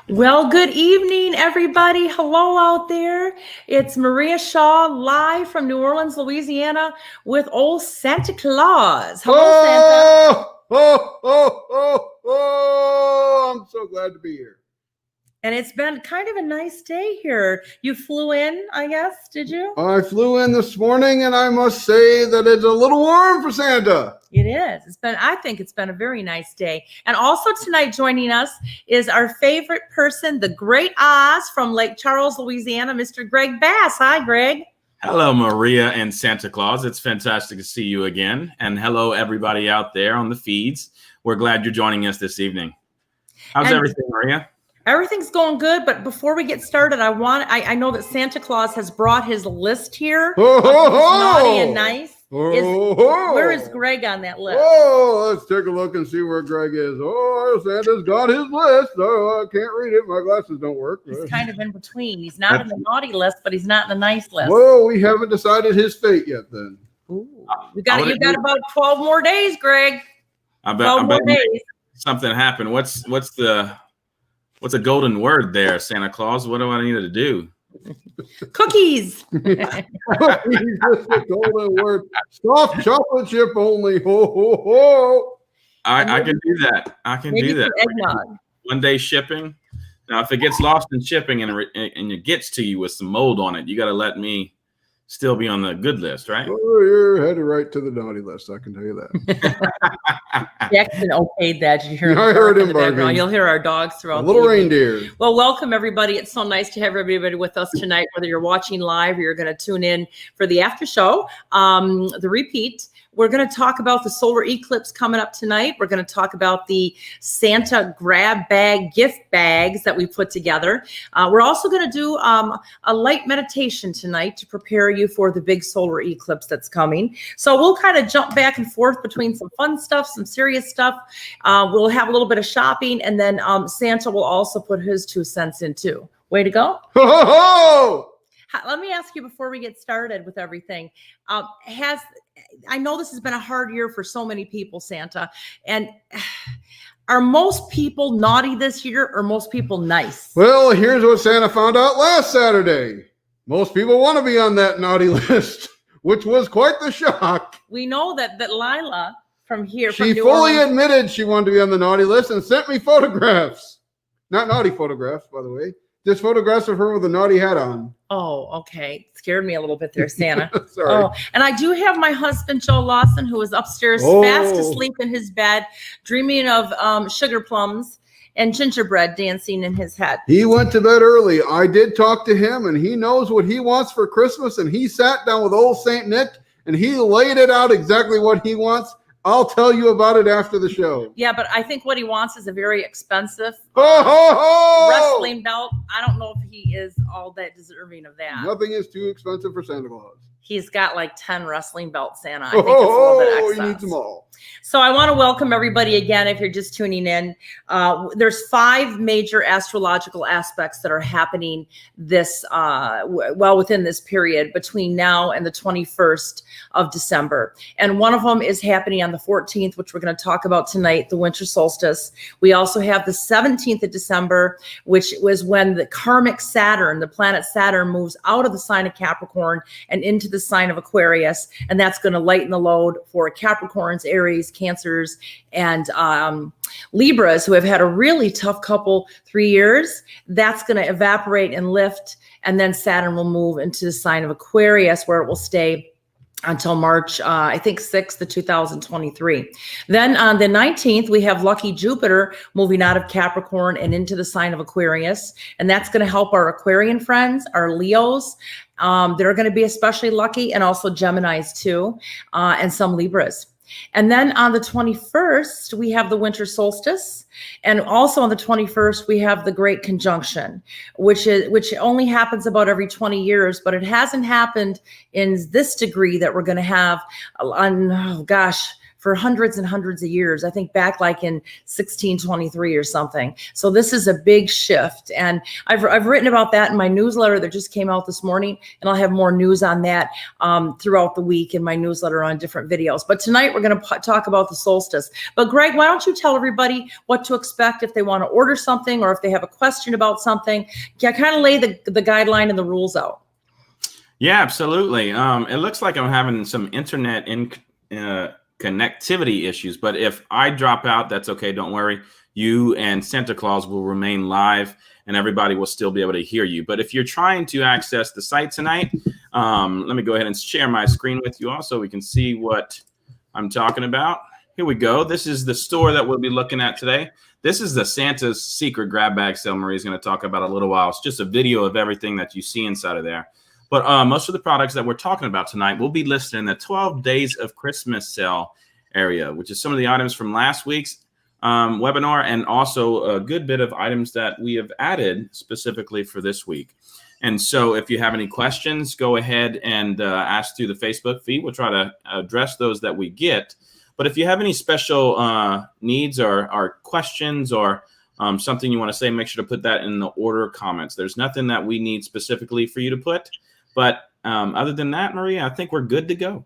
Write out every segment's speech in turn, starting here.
Well, good evening, everybody. Hello out there. It's Maria Shaw live from New Orleans, Louisiana with old Santa Claus. Hello, Santa. I'm so glad to be here. And it's been kind of a nice day here. You flew in, I guess, did you? I flew in this morning, and I must say that it's a little warm for Santa. It is. I think it's been a very nice day. And also tonight joining us is our favorite person, the Great Oz from Lake Charles, Louisiana, Mr. Greg Bass. Hi, Greg. Hello, Maria and Santa Claus. It's fantastic to see you again. And hello, everybody out there on the feeds. We're glad you're joining us this evening. How's everything, Maria? Everything's going good, but before we get started, I know that Santa Claus has brought his list here. Naughty and nice. Where is Greg on that list? Oh, let's take a look and see where Greg is. Oh, Santa's got his list. Oh, I can't read it. My glasses don't work. He's kind of in between. He's not in the naughty list, but he's not in the nice list. Well, we haven't decided his fate yet then. Ooh. You got about 12 more days, Greg. I bet something happened. What's a golden word there, Santa Claus? What do I need to do? Cookies. Cookies, that's the golden word. Soft chocolate chip only. Ho, ho, ho. I can do that. I can do that. Eggnog. 1 day shipping. Now, if it gets lost in shipping and it gets to you with some mold on it, you got to let me still be on the good list, right? Oh, you're headed right to the naughty list. I can tell you that. Jackson okayed that. Did you hear him? I heard him barking. You'll hear our dogs throughout. A little reindeer. Well, welcome everybody. It's so nice to have everybody with us tonight, whether you're watching live or you're going to tune in for the after show, the repeat. We're going to talk about the solar eclipse coming up tonight. We're going to talk about the Santa grab bag gift bags that we put together. We're also going to do a light meditation tonight to prepare you for the big solar eclipse that's coming. So we'll kind of jump back and forth between some fun stuff, some serious stuff. We'll have a little bit of shopping, and then Santa will also put his 2 cents in too. Way to go. Ho, ho, ho! Let me ask you before we get started with everything. I know this has been a hard year for so many people, Santa, and are most people naughty this year or most people nice? Well, here's what Santa found out last Saturday. Most people want to be on that naughty list, which was quite the shock. We know that Lila from here. She fully admitted she wanted to be on the naughty list and sent me photographs. Not naughty photographs, by the way. Just photographs of her with a naughty hat on. Oh, okay. Scared me a little bit there, Santa. Sorry. Oh, and I do have my husband, Joe Lawson, who is upstairs fast asleep in his bed, dreaming of sugar plums and gingerbread dancing in his head. He went to bed early. I did talk to him, and he knows what he wants for Christmas, and he sat down with old Saint Nick, and he laid it out exactly what he wants. I'll tell you about it after the show. Yeah, but I think what he wants is a very expensive wrestling belt. I don't know if he is all that deserving of that. Nothing is too expensive for Santa Claus. He's got like 10 wrestling belts, Santa. I think it's a little bit excess. He needs them all. So I want to welcome everybody again. If you're just tuning in, there's 5 major astrological aspects that are happening this within this period between now and the 21st of December. And one of them is happening on the 14th, which we're going to talk about tonight, the winter solstice. We also have the 17th of December, which was when the karmic Saturn, the planet Saturn, moves out of the sign of Capricorn and into the sign of Aquarius. And that's going to lighten the load for Capricorns, Aries, Cancers, and Libras, who have had a really tough 3 years. That's going to evaporate and lift. And then Saturn will move into the sign of Aquarius, where it will stay until March, I think 6th of 2023. Then on the 19th, we have lucky Jupiter moving out of Capricorn and into the sign of Aquarius. And that's going to help our Aquarian friends, our Leos. They're going to be especially lucky, and also Geminis too, and some Libras. And then on the 21st, we have the winter solstice. And also on the 21st, we have the Great Conjunction, which only happens about every 20 years, but it hasn't happened in this degree that we're going to have on, for hundreds and hundreds of years. I think back like in 1623 or something. So this is a big shift. And I've written about that in my newsletter that just came out this morning. And I'll have more news on that throughout the week in my newsletter on different videos. But tonight we're going to talk about the solstice. But Greg, why don't you tell everybody what to expect if they want to order something or if they have a question about something? Yeah, kind of lay the guideline and the rules out. Yeah, absolutely. It looks like I'm having some internet connectivity issues, but if I drop out, that's okay. Don't worry. You and Santa Claus will remain live and everybody will still be able to hear you. But if you're trying to access the site tonight, let me go ahead and share my screen with you also. We can see what I'm talking about. Here we go. This is the store that we'll be looking at today. This is the Santa's secret grab bag sale Marie's going to talk about in a little while. It's just a video of everything that you see inside of there. But most of the products that we're talking about tonight will be listed in the 12 Days of Christmas sale area, which is some of the items from last week's webinar and also a good bit of items that we have added specifically for this week. And so if you have any questions, go ahead and ask through the Facebook feed. We'll try to address those that we get. But if you have any special needs or questions or something you want to say, make sure to put that in the order comments. There's nothing that we need specifically for you to put. But other than that, Maria, I think we're good to go.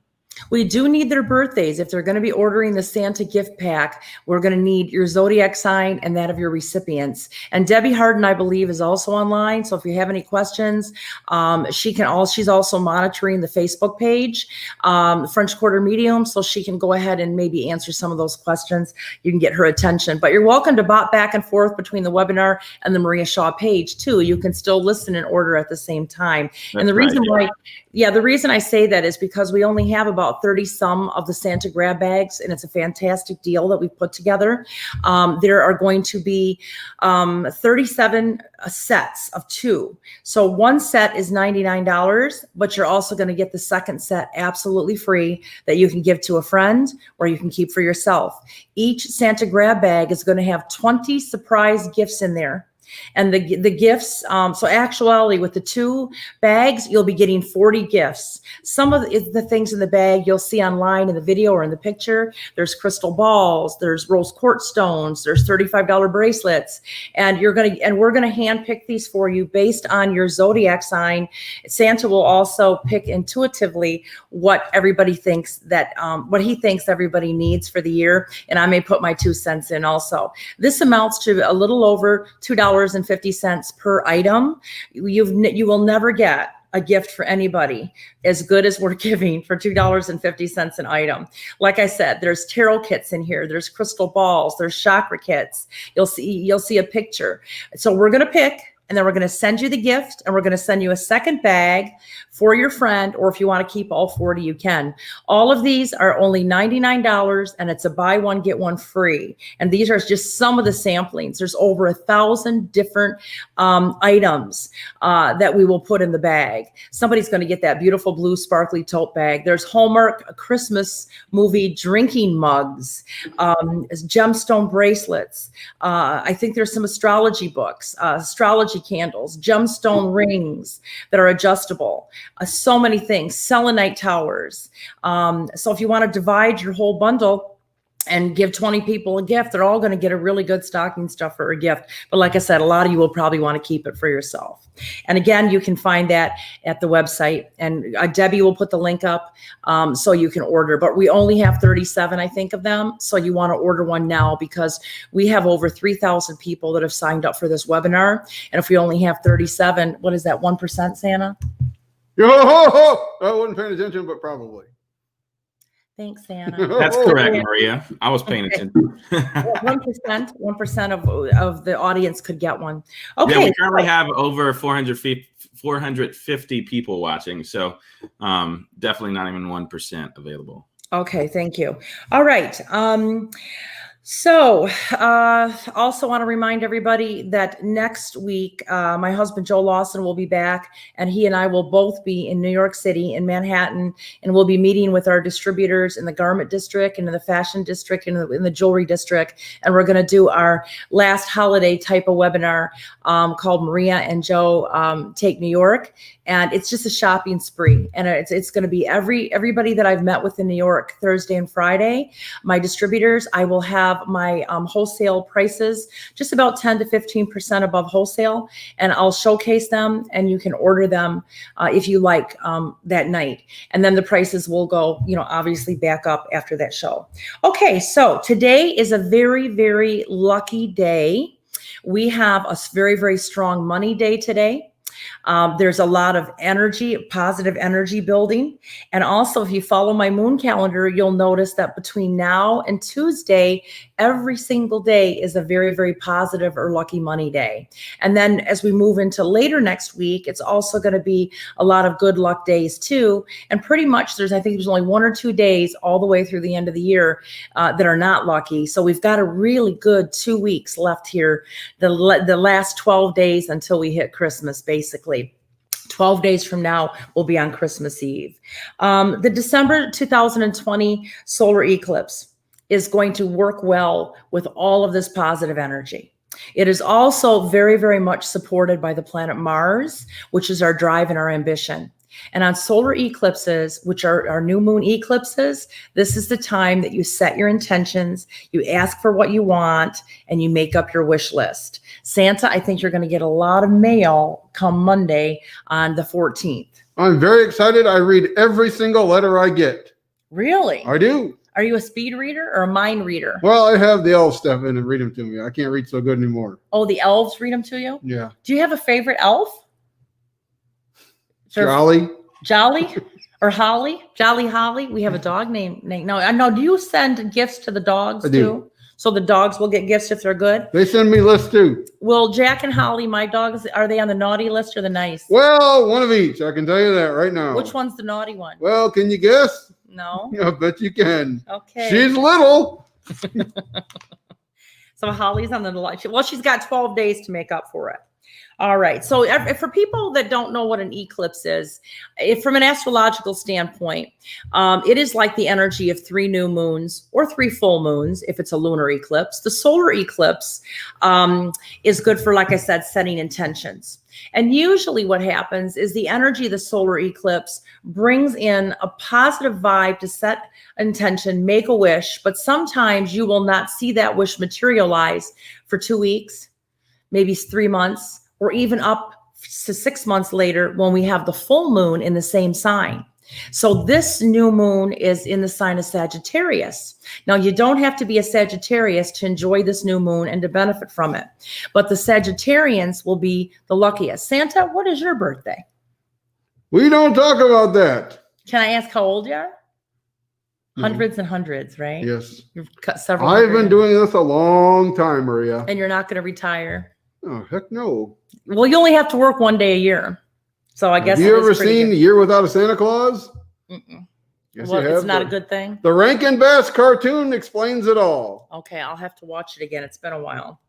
We do need their birthdays. If they're going to be ordering the Santa gift pack, we're going to need your zodiac sign and that of your recipients. And Debbie Harden, I believe, is also online. So if you have any questions, she's also monitoring the Facebook page, French Quarter Medium, so she can go ahead and maybe answer some of those questions. You can get her attention. But you're welcome to bot back and forth between the webinar and the Maria Shaw page too. You can still listen and order at the same time. That's and the reason right. the reason I say that is because we only have about 30 some of the Santa grab bags, and it's a fantastic deal that we've put together. There are going to be 37 sets of 2. So one set is $99, but you're also going to get the second set absolutely free that you can give to a friend or you can keep for yourself. Each Santa grab bag is going to have 20 surprise gifts in there. And the gifts, so actually with the 2 bags, you'll be getting 40 gifts. Some of the things in the bag you'll see online in the video or in the picture. There's crystal balls, there's rose quartz stones, there's $35 bracelets, and we're gonna handpick these for you based on your zodiac sign. Santa will also pick intuitively what everybody thinks that what he thinks everybody needs for the year, and I may put my 2 cents in also. This amounts to a little over $2.50 per item. You will never get a gift for anybody as good as we're giving for $2.50 an item. Like I said, there's tarot kits in here. There's crystal balls. There's chakra kits. You'll see a picture. So we're going to pick, and then we're going to send you the gift, and we're going to send you a second bag for your friend, or if you want to keep all 40, you can. All of these are only $99, and it's a buy one, get one free. And these are just some of the samplings. There's over 1,000 different items that we will put in the bag. Somebody's going to get that beautiful blue sparkly tote bag. There's Hallmark Christmas movie drinking mugs, gemstone bracelets. I think there's some astrology books, astrology candles, gemstone rings that are adjustable. So many things, selenite towers. So if you want to divide your whole bundle and give 20 people a gift, they're all going to get a really good stocking stuffer or gift. But like I said, a lot of you will probably want to keep it for yourself. And again, you can find that at the website, and Debbie will put the link up so you can order. But we only have 37, I think, of them. So you want to order one now because we have over 3,000 people that have signed up for this webinar. And if we only have 37, what is that, 1%, Santa? Yo, ho, ho. I wasn't paying attention, but probably. Thanks, Santa. That's correct, Maria. I was paying attention. 1% of the audience could get one. Okay. Yeah, we currently have over 450 people watching, so definitely not even 1% available. Okay, thank you. All right. So, also want to remind everybody that next week, my husband, Joe Lawson, will be back, and he and I will both be in New York City, in Manhattan, and we'll be meeting with our distributors in the garment district and in the fashion district and in the jewelry district. And we're going to do our last holiday type of webinar called Maria and Joe Take New York. And it's just a shopping spree. And it's going to be everybody that I've met with in New York Thursday and Friday. My distributors, I will have my wholesale prices just about 10 to 15% above wholesale. And I'll showcase them, and you can order them if you like that night. And then the prices will go, obviously back up after that show. Okay, so today is a very, very lucky day. We have a very, very strong money day today. There's a lot of energy, positive energy building. And also, if you follow my moon calendar, you'll notice that between now and Tuesday, every single day is a very, very positive or lucky money day. And then as we move into later next week, it's also going to be a lot of good luck days too. And pretty much I think there's only 1 or 2 days all the way through the end of the year that are not lucky. So we've got a really good 2 weeks left here, the last 12 days until we hit Christmas, basically. 12 days from now, we'll be on Christmas Eve. The December 2020 solar eclipse is going to work well with all of this positive energy. It is also very, very much supported by the planet Mars, which is our drive and our ambition. And on solar eclipses, which are our new moon eclipses, this is the time that you set your intentions, you ask for what you want, and you make up your wish list. Santa, I think you're going to get a lot of mail come Monday on the 14th. I'm very excited. I read every single letter I get. Really? I do. Are you a speed reader or a mind reader? Well, I have the elves step in and read them to me. I can't read so good anymore. Oh, the elves read them to you? Yeah. Do you have a favorite elf? Jolly or Holly? Jolly Holly? We have a dog named. No, I know. Do you send gifts to the dogs too? So the dogs will get gifts if they're good? They send me lists too. Well, Jack and Holly, my dogs, are they on the naughty list or the nice? Well, one of each. I can tell you that right now. Which one's the naughty one? Well, can you guess? No. I bet you can. Okay. She's little. So Holly's on the light. Well, she's got 12 days to make up for it. All right. So for people that don't know what an eclipse is, from an astrological standpoint, it is like the energy of 3 new moons or 3 full moons if it's a lunar eclipse. The solar eclipse is good for, like I said, setting intentions. And usually what happens is the energy of the solar eclipse brings in a positive vibe to set intention, make a wish, but sometimes you will not see that wish materialize for 2 weeks, maybe 3 months, or even up to 6 months later when we have the full moon in the same sign. So this new moon is in the sign of Sagittarius. Now, you don't have to be a Sagittarius to enjoy this new moon and to benefit from it. But the Sagittarians will be the luckiest. Santa, what is your birthday? We don't talk about that. Can I ask how old you are? Hundreds and hundreds, right? Yes. You've cut several. I've been doing this a long time, Maria. And you're not going to retire? Oh, heck no. Well, you only have to work 1 day a year. So I guess. Have you ever seen A Year Without a Santa Claus? Mm-mm. Yes, Well, you have. it's not a good thing. The Rankin Bass cartoon explains it all. Okay, I'll have to watch it again. It's been a while.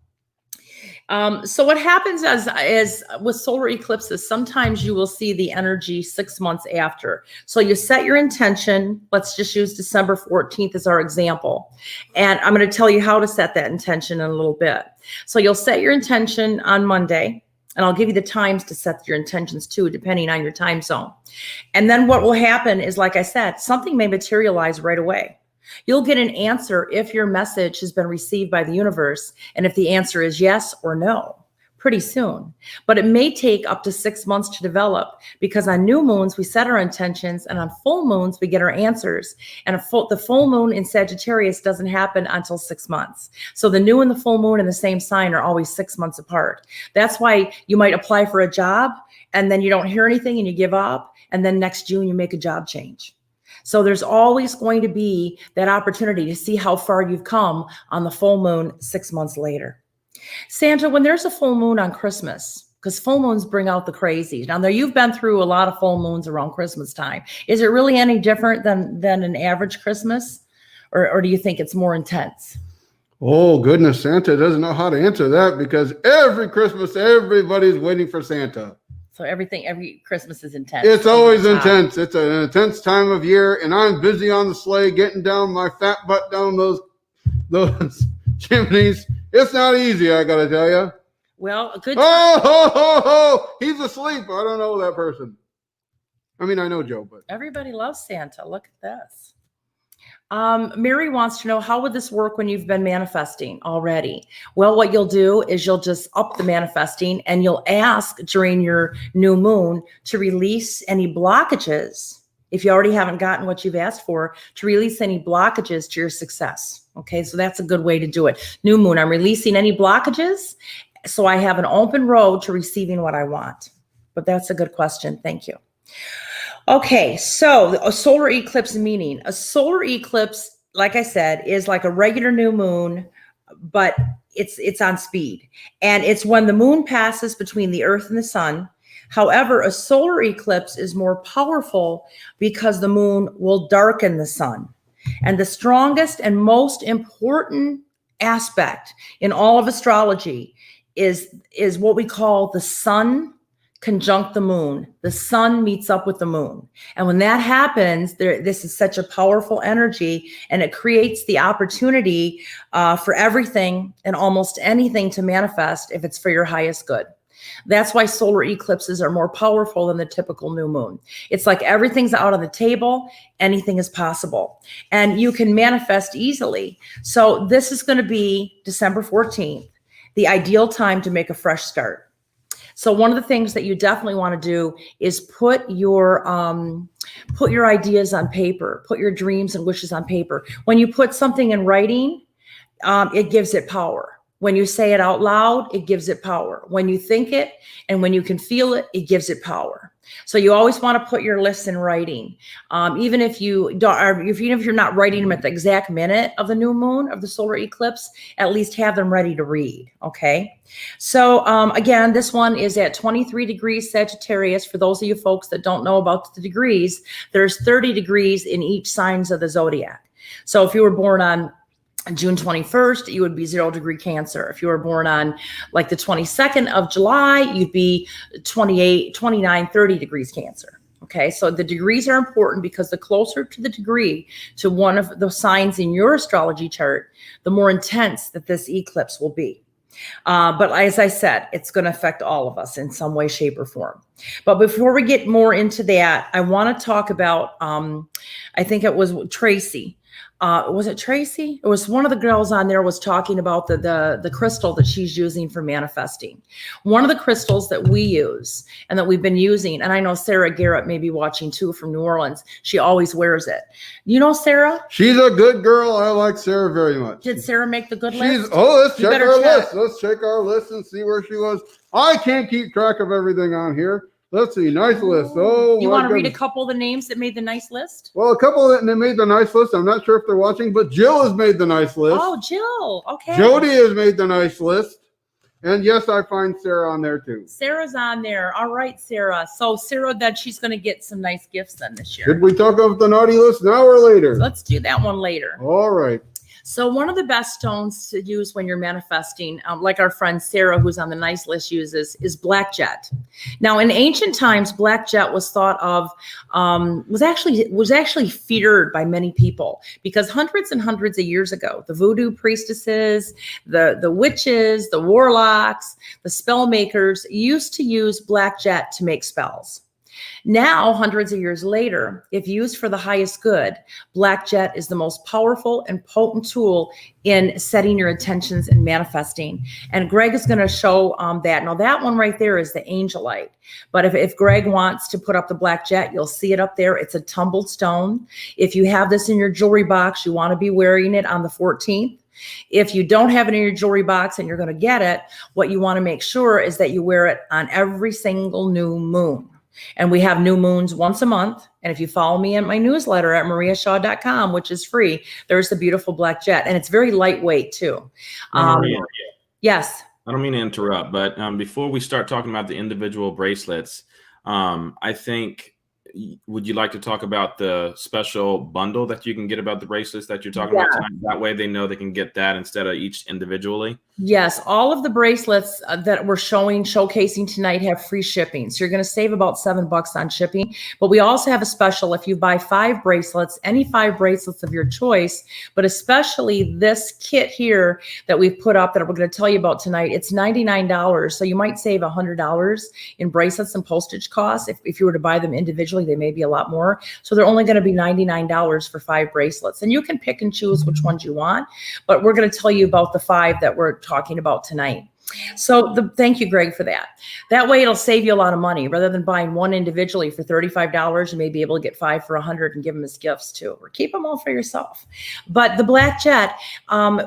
So what happens is with solar eclipses, sometimes you will see the energy 6 months after. So you set your intention. Let's just use December 14th as our example. And I'm going to tell you how to set that intention in a little bit. So you'll set your intention on Monday. And I'll give you the times to set your intentions too, depending on your time zone. And then what will happen is, like I said, something may materialize right away. You'll get an answer if your message has been received by the universe, and if the answer is yes or no, pretty soon. But it may take up to 6 months to develop, because on new moons, we set our intentions, and on full moons, we get our answers. And the full moon in Sagittarius doesn't happen until 6 months. So the new and the full moon in the same sign are always 6 months apart. That's why you might apply for a job, and then you don't hear anything and you give up, and then next June, you make a job change. So there's always going to be that opportunity to see how far you've come on the full moon 6 months later. Sandra, when there's a full moon on Christmas, because full moons bring out the crazy. Now, you've been through a lot of full moons around Christmas time. Is it really any different than an average Christmas? Or do you think it's more intense? Oh, goodness. Santa doesn't know how to answer that because every Christmas, everybody's waiting for Santa. So every Christmas is intense. It's always intense. It's an intense time of year, and I'm busy on the sleigh getting down my fat butt down those chimneys. It's not easy, I got to tell you. Well, a good. Oh, ho, ho, ho. He's asleep. I don't know that person. I mean, I know Joe, but Everybody loves Santa. Look at this. Mary wants to know, how would this work when you've been manifesting already? Well, what you'll do is you'll just up the manifesting and you'll ask during your new moon to release any blockages. If you already haven't gotten what you've asked for, to release any blockages to your success. Okay, so that's a good way to do it. New moon, I'm releasing any blockages so I have an open road to receiving what I want. But that's a good question. Thank you. Okay, so a solar eclipse meaning. A solar eclipse, like I said, is like a regular new moon, but it's on speed. And it's when the moon passes between the earth and the sun. However, a solar eclipse is more powerful because the moon will darken the sun. And the strongest and most important aspect in all of astrology is what we call the sun conjunct the moon. The sun meets up with the moon. And when that happens, this is such a powerful energy, and it creates the opportunity for everything and almost anything to manifest if it's for your highest good. That's why solar eclipses are more powerful than the typical new moon. It's like everything's out on the table, anything is possible, and you can manifest easily. So this is going to be December 14th, the ideal time to make a fresh start. So one of the things that you definitely want to do is put your ideas on paper, put your dreams and wishes on paper. When you put something in writing, it gives it power. When you say it out loud, it gives it power. When you think it and when you can feel it, it gives it power. So you always want to put your lists in writing. Even if you're not writing them at the exact minute of the new moon, of the solar eclipse, at least have them ready to read. Okay. So again, this one is at 23 degrees Sagittarius. For those of you folks that don't know about the degrees, there's 30 degrees in each signs of the zodiac. So if you were born on June 21st, you would be 0 degree Cancer. If you were born on like the 22nd of July, you'd be 28, 29, 30 degrees Cancer. Okay, so the degrees are important because the closer to the degree to one of the signs in your astrology chart, the more intense that this eclipse will be. But as I said, it's going to affect all of us in some way, shape, or form. But before we get more into that, I want to talk about, I think it was Tracy. Was it Tracy? It was one of the girls on there was talking about the crystal that she's using for manifesting. One of the crystals that we use and that we've been using, and I know Sarah Garrett may be watching too from New Orleans. She always wears it. You know Sarah? She's a good girl. I like Sarah very much. Did Sarah make the good list? Let's check our list. Let's check our list and see where she was. I can't keep track of everything on here. Let's see, nice list. Oh, you want to read a couple of the names that made the nice list? Well, a couple that made the nice list. I'm not sure if they're watching, but Jill has made the nice list. Oh, Jill. Okay. Jody has made the nice list. And yes, I find Sarah on there too. Sarah's on there. All right, Sarah. So Sarah, that she's going to get some nice gifts then this year. Did we talk about the naughty list now or later? Let's do that one later. All right. So one of the best stones to use when you're manifesting, like our friend Sarah, who's on the nice list uses, is black jet. Now, in ancient times, black jet was thought of, was actually feared by many people because hundreds and hundreds of years ago, the voodoo priestesses, the witches, the warlocks, the spell makers used to use black jet to make spells. Now, hundreds of years later, if used for the highest good, black jet is the most powerful and potent tool in setting your intentions and manifesting. And Greg is going to show that. Now, that one right there is the angelite. But if Greg wants to put up the black jet, you'll see it up there. It's a tumbled stone. If you have this in your jewelry box, you want to be wearing it on the 14th. If you don't have it in your jewelry box and you're going to get it, what you want to make sure is that you wear it on every single new moon. And we have new moons once a month. And if you follow me in my newsletter at mariashaw.com, which is free, there's the beautiful black jet. And it's very lightweight too. Yes. I don't mean to interrupt, but before we start talking about the individual bracelets, I think would you like to talk about the special bundle that you can get about the bracelets that you're talking about tonight? That way they know they can get that instead of each individually. Yes, all of the bracelets that we're showcasing tonight have free shipping. So you're going to save about $7 on shipping. But we also have a special if you buy 5 bracelets, any 5 bracelets of your choice, but especially this kit here that we've put up that we're going to tell you about tonight. It's $99. So you might save $100 in bracelets and postage costs. If you were to buy them individually, they may be a lot more. So they're only going to be $99 for 5 bracelets. And you can pick and choose which ones you want. But we're going to tell you about the 5 that we're talking about tonight. So thank you, Greg, for that. That way it'll save you a lot of money. Rather than buying one individually for $35, you may be able to get 5 for $100 and give them as gifts too, or keep them all for yourself. But the black jet,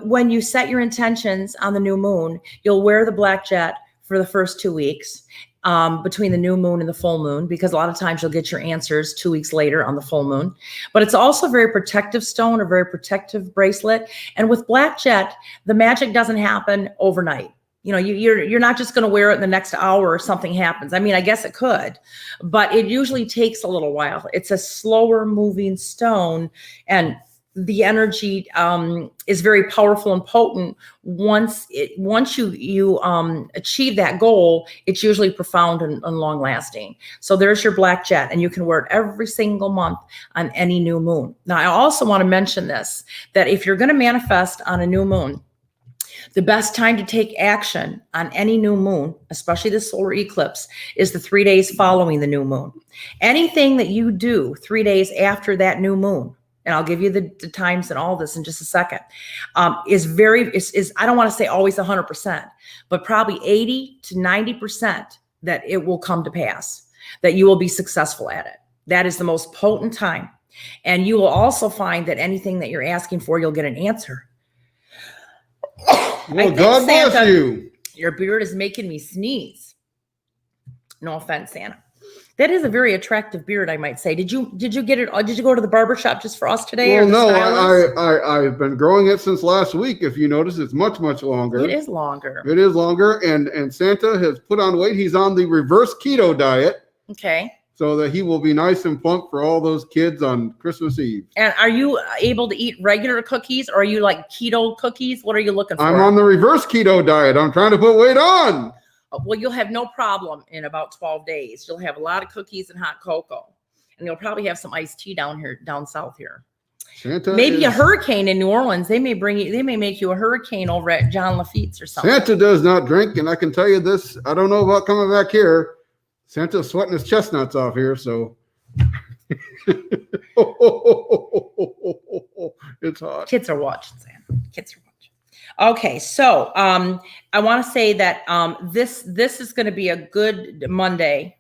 when you set your intentions on the new moon, you'll wear the black jet for the first 2 weeks. Between the new moon and the full moon, because a lot of times you'll get your answers 2 weeks later on the full moon. But it's also a very protective stone, a very protective bracelet. And with black jet, the magic doesn't happen overnight. You know, you're not just going to wear it in the next hour or something happens. I mean, I guess it could, but it usually takes a little while. It's a slower moving stone, and the energy is very powerful and potent. Once you achieve that goal, it's usually profound and long lasting. So there's your black jet, and you can wear it every single month on any new moon. Now, I also want to mention this, that if you're going to manifest on a new moon, the best time to take action on any new moon, especially the solar eclipse, is the 3 days following the new moon. Anything that you do 3 days after that new moon, and I'll give you the times and all this in just a second, is I don't want to say always 100%, but probably 80 to 90% that it will come to pass, that you will be successful at it. That is the most potent time. And you will also find that anything that you're asking for, you'll get an answer. Well, God bless you. Your beard is making me sneeze. No offense, Santa. That is a very attractive beard, I might say. Did you get it? Did you go to the barbershop just for us today? Well, no, I've been growing it since last week. If you notice, it's much longer. It is longer. It is longer, and Santa has put on weight. He's on the reverse keto diet. Okay. So that he will be nice and plump for all those kids on Christmas Eve. And are you able to eat regular cookies, or are you like keto cookies? What are you looking for? I'm on the reverse keto diet. I'm trying to put weight on. Well, you'll have no problem in about 12 days. You'll have a lot of cookies and hot cocoa. And you'll probably have some iced tea down south here. Santa maybe a hurricane in New Orleans. They may make you a hurricane over at John Lafitte's or something. Santa does not drink, and I can tell you this, I don't know about coming back here. Santa's sweating his chestnuts off here, so it's hot. Kids are watching, Santa. Kids are watching. Okay, so I want to say that this is going to be a good Monday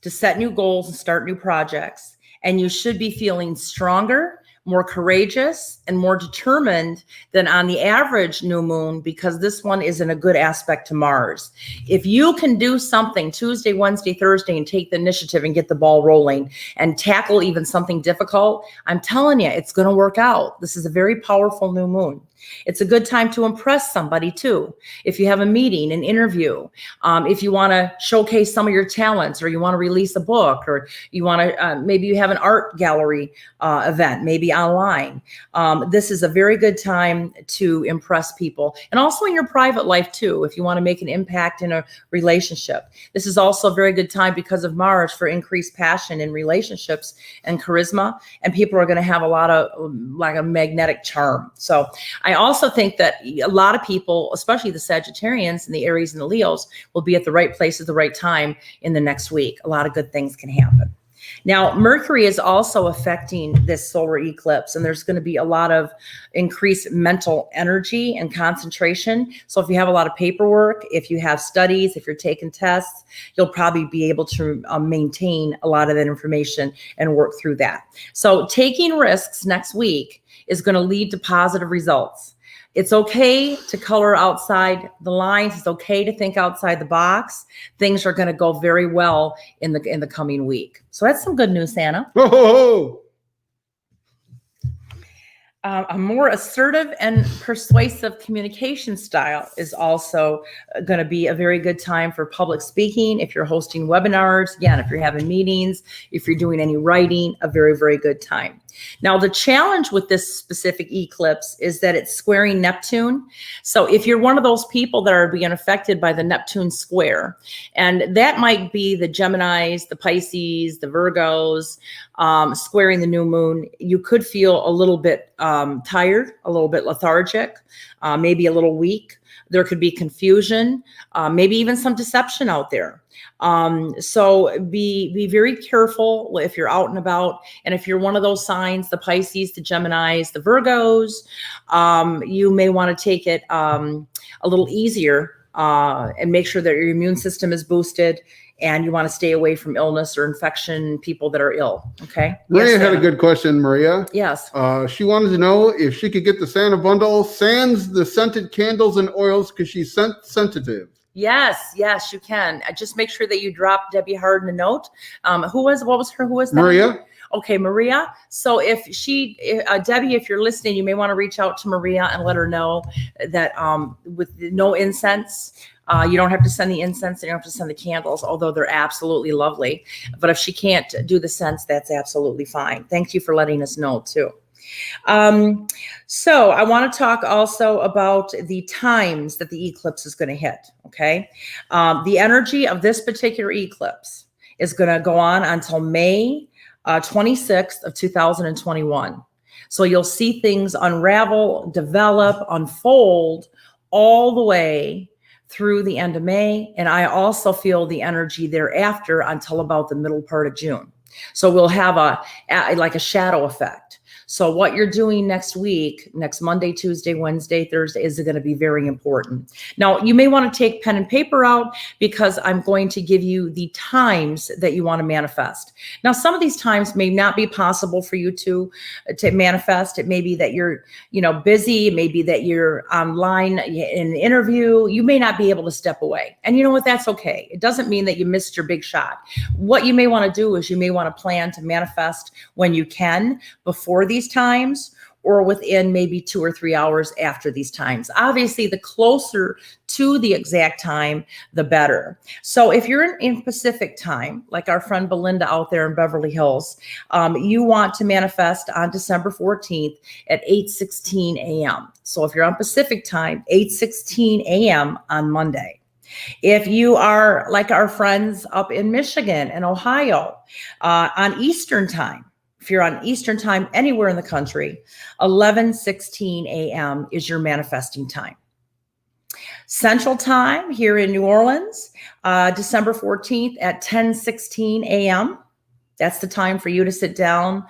to set new goals and start new projects, and you should be feeling stronger, more courageous, and more determined than on the average new moon, because this one is in a good aspect to Mars. If you can do something Tuesday, Wednesday, Thursday, and take the initiative and get the ball rolling and tackle even something difficult, I'm telling you, it's going to work out. This is a very powerful new moon. It's a good time to impress somebody too. If you have a meeting, an interview, if you want to showcase some of your talents, or you want to release a book, or you want to, maybe you have an art gallery event, maybe online. This is a very good time to impress people, and also in your private life too. If you want to make an impact in a relationship, this is also a very good time because of Mars for increased passion in relationships and charisma, and people are going to have a lot of like a magnetic charm. So I also think that a lot of people, especially the Sagittarians and the Aries and the Leos, will be at the right place at the right time in the next week. A lot of good things can happen. Now, Mercury is also affecting this solar eclipse, and there's going to be a lot of increased mental energy and concentration. So if you have a lot of paperwork, if you have studies, if you're taking tests, you'll probably be able to maintain a lot of that information and work through that. So taking risks next week is going to lead to positive results. It's okay to color outside the lines. It's okay to think outside the box. Things are going to go very well in the coming week. So that's some good news, Santa. Ho, ho, ho. A more assertive and persuasive communication style is also going to be a very good time for public speaking. If you're hosting webinars, again, if you're having meetings, if you're doing any writing, a very, very good time. Now, the challenge with this specific eclipse is that it's squaring Neptune. So if you're one of those people that are being affected by the Neptune square, and that might be the Geminis, the Pisces, the Virgos, squaring the new moon, you could feel a little bit tired, a little bit lethargic, maybe a little weak. There could be confusion, maybe even some deception out there. So be very careful if you're out and about. And if you're one of those signs, the Pisces, the Geminis, the Virgos, you may want to take it a little easier and make sure that your immune system is boosted. And you want to stay away from illness or infection, people that are ill. Okay. Maria had a good question, Maria. Yes. She wanted to know if she could get the Santa bundle, sans the scented candles and oils, because she's scent sensitive. Yes, you can. Just make sure that you drop Debbie Harden a note. Who was that? Maria. Okay, Maria. So Debbie, if you're listening, you may want to reach out to Maria and let her know that with no incense, you don't have to send the incense, and you don't have to send the candles, although they're absolutely lovely. But if she can't do the scents, that's absolutely fine. Thank you for letting us know too. So I want to talk also about the times that the eclipse is going to hit. Okay. The energy of this particular eclipse is going to go on until May 26th of 2021. So you'll see things unravel, develop, unfold all the way through the end of May. And I also feel the energy thereafter until about the middle part of June. So we'll have like a shadow effect. So what you're doing next week, next Monday, Tuesday, Wednesday, Thursday, is going to be very important. Now, you may want to take pen and paper out, because I'm going to give you the times that you want to manifest. Now, some of these times may not be possible for you to manifest. It may be that you're, busy. It may be that you're online in an interview. You may not be able to step away. And you know what? That's okay. It doesn't mean that you missed your big shot. What you may want to do is you may want to plan to manifest when you can, before these times, or within maybe 2 or 3 hours after these times. Obviously, the closer to the exact time, the better. So if you're in Pacific time, like our friend Belinda out there in Beverly Hills, you want to manifest on December 14th at 8:16 a.m. So if you're on Pacific time, 8:16 a.m. on Monday. If you are like our friends up in Michigan and Ohio, on Eastern time, if you're on Eastern time anywhere in the country, 11:16 a.m. is your manifesting time. Central time here in New Orleans, December 14th at 10:16 a.m. That's the time for you to sit down,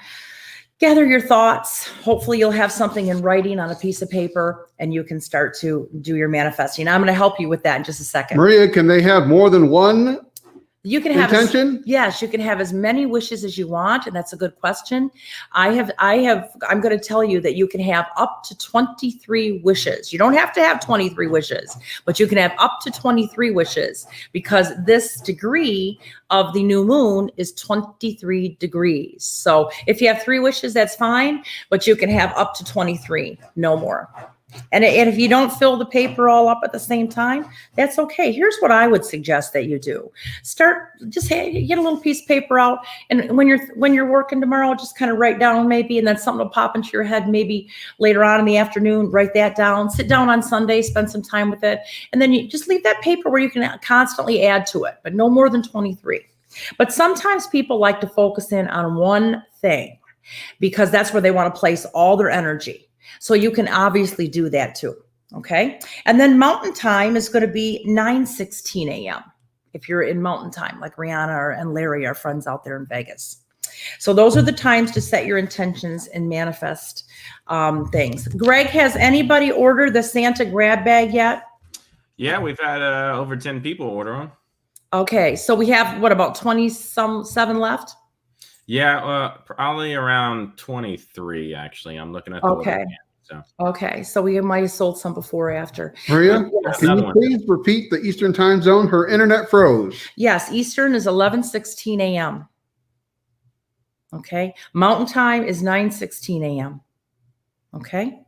gather your thoughts. Hopefully you'll have something in writing on a piece of paper, and you can start to do your manifesting. I'm going to help you with that in just a second. Maria, can they have more than one? You can have intention? Yes, you can have as many wishes as you want, and that's a good question. I'm going to tell you that you can have up to 23 wishes. You don't have to have 23 wishes, but you can have up to 23 wishes, because this degree of the new moon is 23 degrees. So if you have 3 wishes, that's fine, but you can have up to 23, no more. And if you don't fill the paper all up at the same time, that's okay. Here's what I would suggest that you do. Just get a little piece of paper out. And when you're working tomorrow, just kind of write down maybe, and then something will pop into your head maybe later on in the afternoon. Write that down. Sit down on Sunday, spend some time with it. And then you just leave that paper where you can constantly add to it, but no more than 23. But sometimes people like to focus in on one thing, because that's where they want to place all their energy. So you can obviously do that too. Okay. And then mountain time is going to be 9:16 a.m. if you're in mountain time, like Rihanna and Larry, our friends out there in Vegas. So those are the times to set your intentions and manifest things. Greg, has anybody ordered the Santa grab bag yet? Yeah, we've had over 10 people order them. Okay. So we have, what, about 27 left? Yeah, probably around 23, actually. I'm looking at the order again, so. Okay, so we might have sold some before or after. Maria, can you please repeat the Eastern time zone? Her internet froze. Yes, Eastern is 11:16 a.m. Okay, Mountain time is 9:16 a.m. Okay.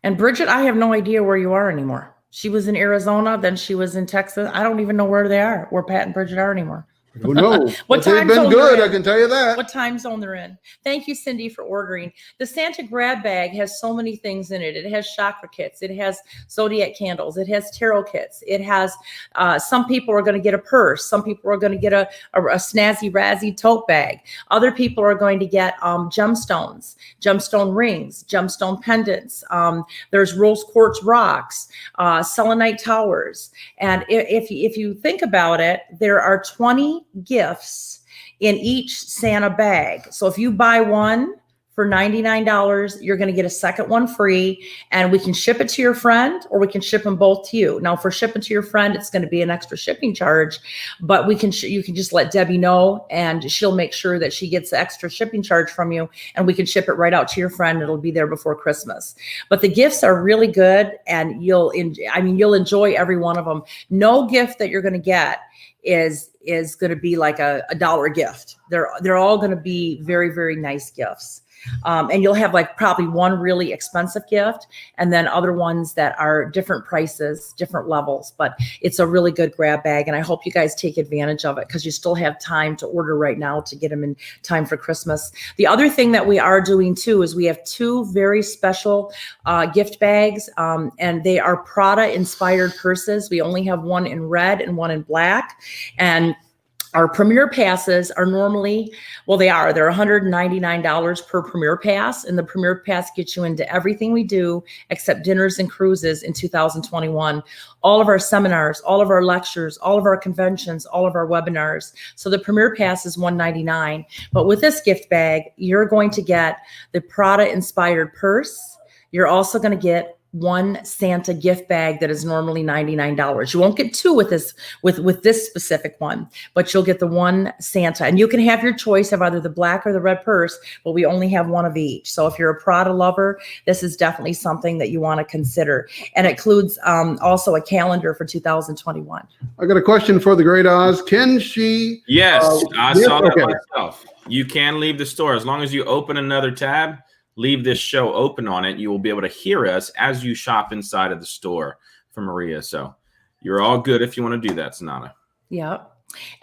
And Bridget, I have no idea where you are anymore. She was in Arizona, then she was in Texas. I don't even know where they are, where Pat and Bridget are anymore. Who knows? What But they've time been zone good, they're I in. can tell you that. What time zone they're in. Thank you, Cindy, for ordering. The Santa grab bag has so many things in it. It has chakra kits. It has zodiac candles. It has tarot kits. It has, some people are going to get a purse. Some people are going to get a snazzy, razzy tote bag. Other people are going to get gemstones, gemstone rings, gemstone pendants. There's rose quartz rocks, selenite towers. And if you think about it, there are 20 gifts in each Santa bag. So if you buy one for $99, you're going to get a second one free, and we can ship it to your friend, or we can ship them both to you. Now, for shipping to your friend, it's going to be an extra shipping charge, but we can you can just let Debbie know, and she'll make sure that she gets the extra shipping charge from you, and we can ship it right out to your friend. It'll be there before Christmas. But the gifts are really good, and you'll enjoy every one of them. No gift that you're going to get is going to be like a dollar gift. They're all going to be very, very nice gifts. And you'll have like probably one really expensive gift, and then other ones that are different prices, different levels, but it's a really good grab bag. And I hope you guys take advantage of it, because you still have time to order right now to get them in time for Christmas. The other thing that we are doing too is we have two very special gift bags, and they are Prada inspired purses. We only have one in red and one in black. And our premier passes are normally, they're $199 per premier pass. And the premier pass gets you into everything we do except dinners and cruises in 2021. All of our seminars, all of our lectures, all of our conventions, all of our webinars. So the premier pass is $199. But with this gift bag, you're going to get the Prada inspired purse. You're also going to get one Santa gift bag that is normally $99. You won't get two with this specific one, but you'll get the one Santa, and you can have your choice of either the black or the red purse, but we only have one of each. So if you're a Prada lover, this is definitely something that you want to consider. And it includes also a calendar for 2021. I got a question for the great Oz. Can she? Yes, I saw that okay. myself. You can leave the store as long as you open another tab. Leave this show open on it. You will be able to hear us as you shop inside of the store for Maria. So you're all good if you want to do that, Sonata. Yeah.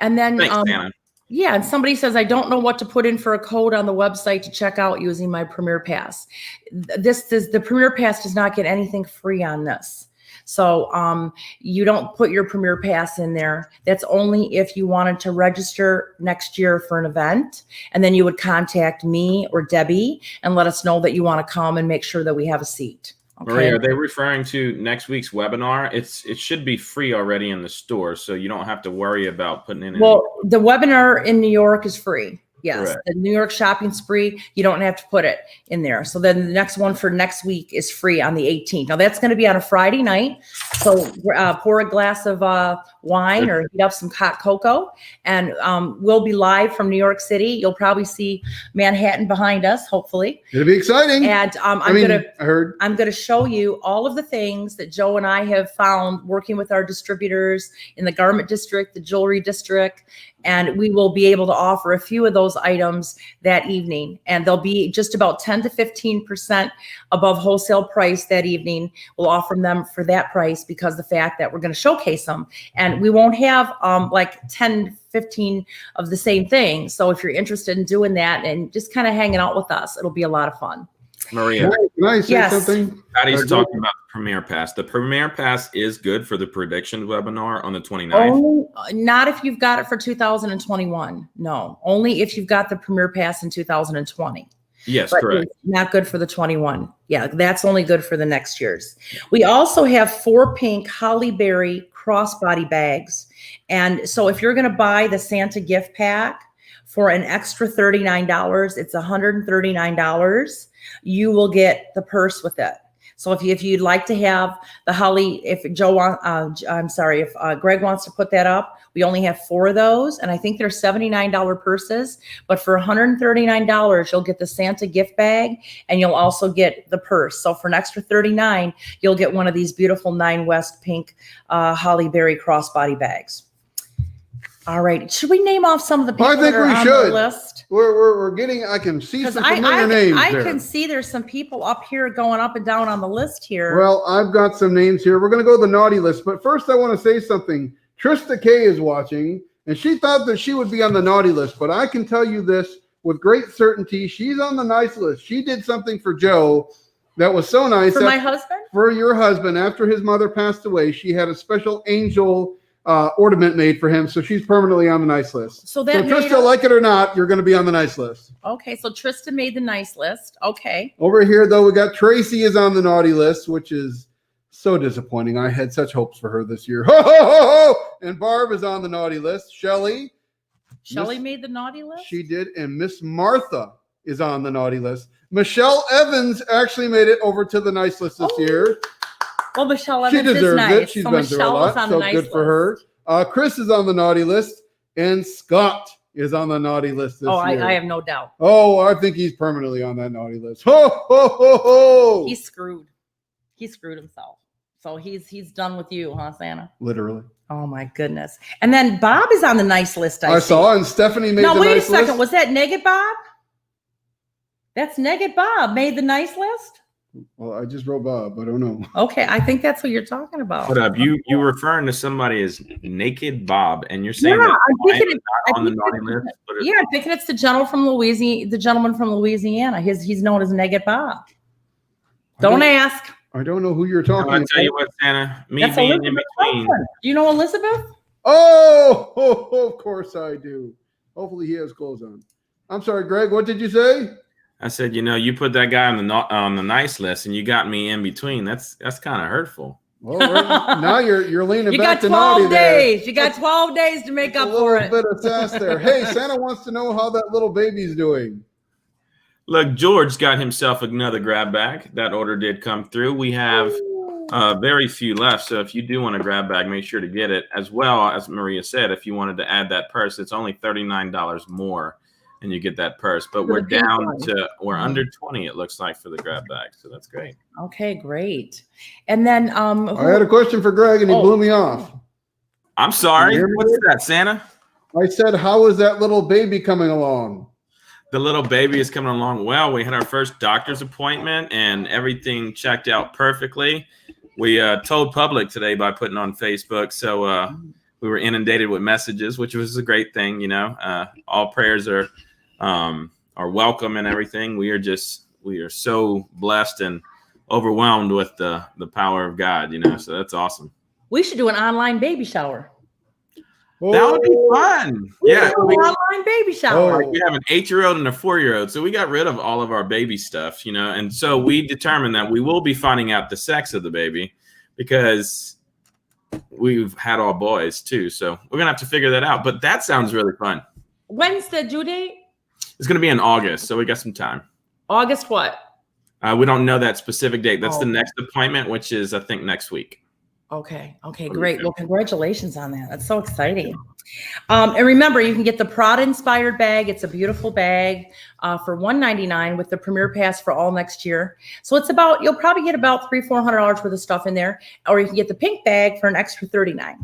And then, thanks, Anna. Yeah. And somebody says, I don't know what to put in for a code on the website to check out using my Premier Pass. The Premier Pass does not get anything free on this. So you don't put your Premier Pass in there. That's only if you wanted to register next year for an event. And then you would contact me or Debbie and let us know that you want to come and make sure that we have a seat. Okay? Maria, are they referring to next week's webinar? It should be free already in the store, so you don't have to worry about putting in. Well, the webinar in New York is free. Yes, correct. The New York shopping spree, you don't have to put it in there. So then the next one for next week is free on the 18th. Now that's going to be on a Friday night. So pour a glass of wine or heat up some hot cocoa, and we'll be live from New York City. You'll probably see Manhattan behind us, hopefully. It'll be exciting. And I'm going to show you all of the things that Joe and I have found working with our distributors in the garment district, the jewelry district, and we will be able to offer a few of those items that evening. And they'll be just about 10 to 15% above wholesale price that evening. We'll offer them for that price because the fact that we're going to showcase them. And we won't have like 10, 15 of the same thing. So if you're interested in doing that and just kind of hanging out with us, it'll be a lot of fun. Maria, can I say something? Patty's talking about the Premier Pass. The Premier Pass is good for the prediction webinar on the 29th. Only, not if you've got it for 2021. No, only if you've got the Premier Pass in 2020. Yes, but correct. It's not good for the 21. Yeah, that's only good for the next year's. We also have 4 pink Holly Berry crossbody bags. And so if you're going to buy the Santa gift pack for an extra $39, it's $139. You will get the purse with it. So if you'd like to have the Holly, if Greg wants to put that up, we only have 4 of those, and I think they're $79 purses. But for $139, you'll get the Santa gift bag, and you'll also get the purse. So for an extra $39, you'll get one of these beautiful 9 West pink Holly Berry crossbody bags. All right. Should we name off some of the people I think that are we on should. the list? We're getting. I can see Because some familiar names I there. can see there's some people up here going up and down on the list here. Well, I've got some names here. We're going to go to the naughty list, but first I want to say something. Trista K is watching, and she thought that she would be on the naughty list, but I can tell you this with great certainty: she's on the nice list. She did something for Joe that was so nice. For my husband? For your husband, after his mother passed away, she had a special angel ornament made for him, so she's permanently on the nice list. So that Trista, like it or not, you're going to be on the nice list. Okay, so Trista made the nice list. Okay. Over here, though, we got Tracy is on the naughty list, which is so disappointing. I had such hopes for her this year. Ho, ho, ho, ho! And Barb is on the naughty list. Shelly Made the naughty list? She did. And Miss Martha is on the naughty list. Michelle Evans actually made it over to the nice list this year. Well, Michelle Evans She deserves nice. it. She's so been through a Michelle lot, is on so the nice good list. for her. Chris is on the naughty list, and Scott is on the naughty list this year. I have no doubt. Oh, I think he's permanently on that naughty list. Ho, ho, ho, ho! He's screwed. He screwed himself. So he's done with you, huh, Santa? Literally. Oh my goodness. And then Bob is on the nice list. I saw, and Stephanie made the nice list. Now wait a second. Was that Naked Bob? That's Naked Bob made the nice list? Well, I just wrote Bob. I don't know. Okay, I think that's what you're talking about. What up? You referring to somebody as Naked Bob, and you're saying that I'm thinking on the naughty list? Yeah, I'm thinking it's the gentleman from Louisiana. He's known as Naked Bob. Don't ask. I don't know who you're talking about. I'll tell you what, Santa. That's being Elizabeth in between. Olsen. Do you know Elizabeth? Oh, of course I do. Hopefully he has clothes on. I'm sorry, Greg. What did you say? I said, you put that guy on the nice list, and you got me in between. That's kind of hurtful. Well, now you're leaning you back got to naughty 12 days. You got 12 days to make up for it. A little bit of sass there. Hey, Santa wants to know how that little baby's doing. Look, George got himself another grab bag. That order did come through. We have very few left, so if you do want a grab bag, make sure to get it. As well, as Maria said, if you wanted to add that purse, it's only $39 more, and you get that purse. But we're under 20, it looks like, for the grab bag, so that's great. Okay, great. And then I had a question for Greg, and he blew me off. I'm sorry. What's that, Santa? I said, how is that little baby coming along? The little baby is coming along well. We had our first doctor's appointment, and everything checked out perfectly. We told public today by putting on Facebook, so we were inundated with messages, which was a great thing. All prayers are welcome and everything. We are so blessed and overwhelmed with the power of God. So that's awesome. We should do an online baby shower. That would be fun. Yeah. Online baby shower. We have an 8-year-old and a 4-year-old. So we got rid of all of our baby stuff, and so we determined that we will be finding out the sex of the baby because we've had all boys too. So we're going to have to figure that out. But that sounds really fun. When's the due date? It's going to be in August. So we got some time. August what? We don't know that specific date. That's the next appointment, which is, I think, next week. Okay, great. Well, congratulations on that. That's so exciting. And remember, you can get the Prada inspired bag. It's a beautiful bag for $199 with the Premier Pass for all next year. So you'll probably get about $300-400 worth of stuff in there, or you can get the pink bag for an extra $39.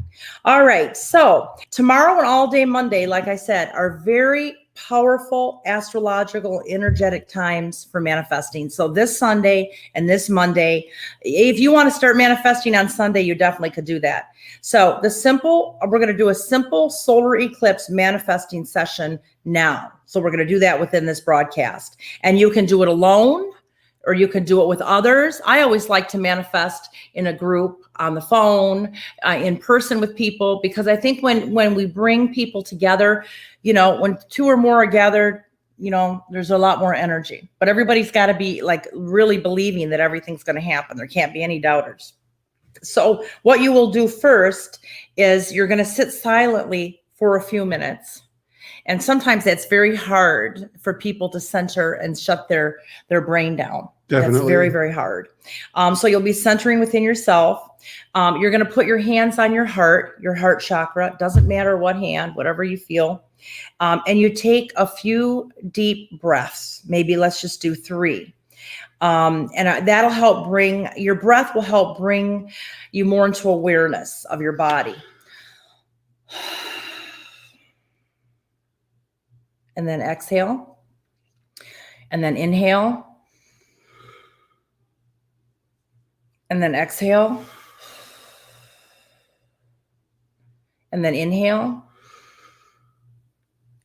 All right. So tomorrow and all day Monday, like I said, are very powerful astrological energetic times for manifesting. So this Sunday and this Monday, if you want to start manifesting on Sunday, you definitely could do that. So we're going to do a simple solar eclipse manifesting session now. So we're going to do that within this broadcast, and you can do it alone or you can do it with others. I always like to manifest in a group, on the phone, in person with people, because I think when we bring people together, when 2 or more are gathered, there's a lot more energy. But everybody's got to be like really believing that everything's going to happen. There can't be any doubters. So what you will do first is you're going to sit silently for a few minutes. And sometimes that's very hard for people to center and shut their brain down. Definitely. That's very, very hard. So you'll be centering within yourself. You're going to put your hands on your heart chakra. Doesn't matter what hand, whatever you feel. And you take a few deep breaths. Maybe let's just do 3. And that'll help your breath will help bring you more into awareness of your body. and then exhale, and then inhale, and then exhale, and then inhale,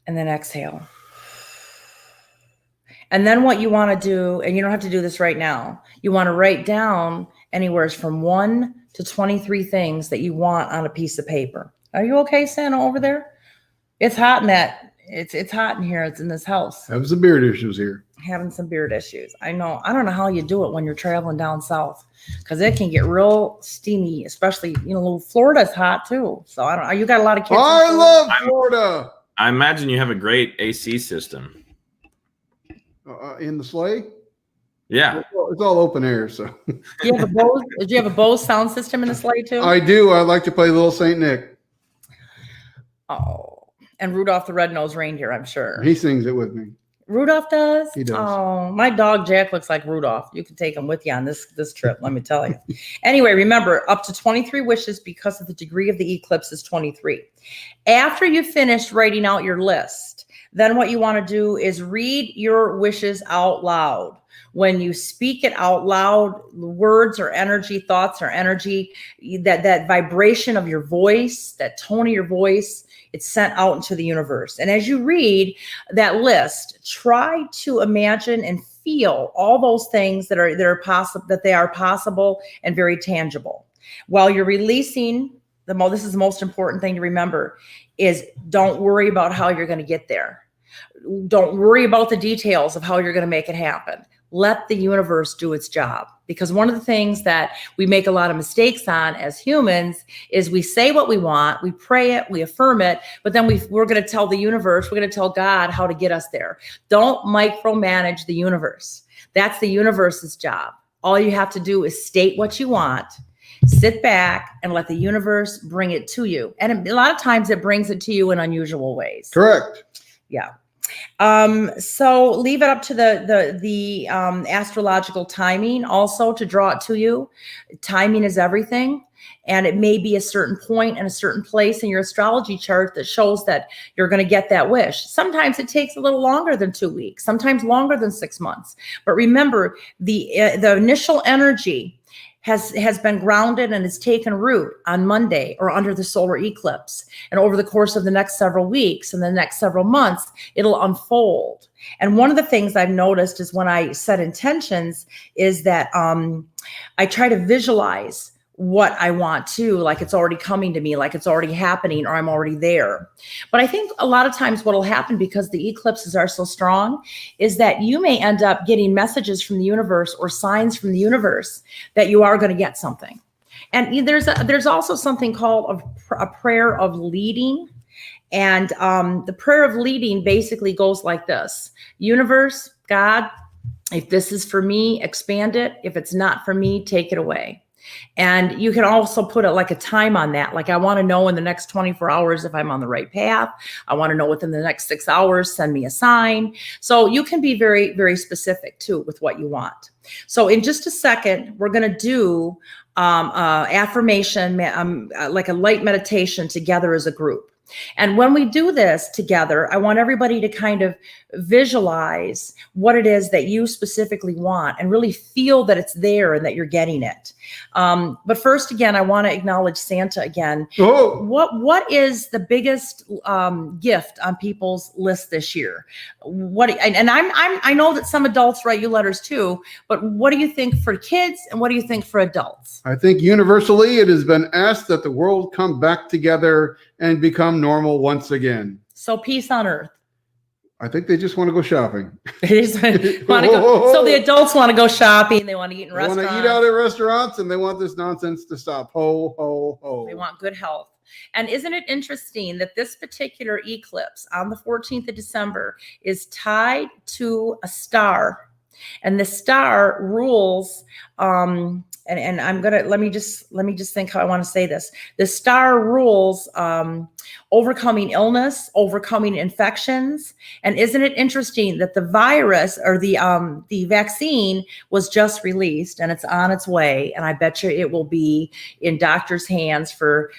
and then exhale. And then what you want to do, and you don't have to do this right now, you want to write down anywhere from 1 to 23 things that you want on a piece of paper. Are you okay, Santa, over there? It's hot in that. It's hot in here. It's in this house. Having some beard issues here. Having some beard issues. I know. I don't know how you do it when you're traveling down south, because it can get real steamy, especially, Florida's hot too. So I don't know. You got a lot of kids. I love Florida. I imagine you have a great AC system. In the sleigh? Yeah. It's all open air, so. Do you have a Bose sound system in the sleigh too? I do. I like to play Little Saint Nick. Oh, and Rudolph the Red-Nosed Reindeer, I'm sure. He sings it with me. Rudolph does? He does. Oh, my dog Jack looks like Rudolph. You can take him with you on this trip, let me tell you. Anyway, remember, up to 23 wishes because of the degree of the eclipse is 23. After you finish writing out your list, then what you want to do is read your wishes out loud. When you speak it out loud, words or energy, thoughts or energy, that vibration of your voice, that tone of your voice, it's sent out into the universe. And as you read that list, try to imagine and feel all those things that are possible and very tangible. While you're releasing, this is the most important thing to remember, is don't worry about how you're going to get there. Don't worry about the details of how you're going to make it happen. Let the universe do its job. Because one of the things that we make a lot of mistakes on as humans is we say what we want, we pray it, we affirm it, but then we're going to tell the universe, we're going to tell God how to get us there. Don't micromanage the universe. That's the universe's job. All you have to do is state what you want, sit back, and let the universe bring it to you. And a lot of times it brings it to you in unusual ways. Correct. Yeah. So leave it up to the astrological timing also to draw it to you. Timing is everything. And it may be a certain point and a certain place in your astrology chart that shows that you're going to get that wish. Sometimes it takes a little longer than 2 weeks, sometimes longer than 6 months. But remember, the initial energy has been grounded and has taken root on Monday or under the solar eclipse. And over the course of the next several weeks and the next several months, it'll unfold. And one of the things I've noticed is when I set intentions is that I try to visualize what I want to, like it's already coming to me, like it's already happening, or I'm already there. But I think a lot of times what will happen, because the eclipses are so strong, is that you may end up getting messages from the universe or signs from the universe that you are going to get something. And there's also something called a prayer of leading. And the prayer of leading basically goes like this: Universe, God, if this is for me, expand it. If it's not for me, take it away. And you can also put it like a time on that. Like, I want to know in the next 24 hours if I'm on the right path. I want to know within the next 6 hours, send me a sign. So you can be very, very specific too with what you want. So in just a second, we're going to do affirmation, like a light meditation together as a group. And when we do this together, I want everybody to kind of visualize what it is that you specifically want and really feel that it's there and that you're getting it. But first, again, I want to acknowledge Santa again. Oh. What is the biggest gift on people's list this year? I know that some adults write you letters too, but what do you think for kids and what do you think for adults? I think universally it has been asked that the world come back together and become normal once again. So peace on earth. I think they just want to go shopping. They just want to go. So the adults want to go shopping. They want to eat in restaurants. They want to eat out at restaurants, and they want this nonsense to stop. Ho, ho, ho. They want good health. And isn't it interesting that this particular eclipse on the 14th of December is tied to a star, and the star rules, and I'm gonna let me just think how I want to say this. The star rules overcoming illness, overcoming infections. And isn't it interesting that the virus or the vaccine was just released and it's on its way, and I bet you it will be in doctors' hands for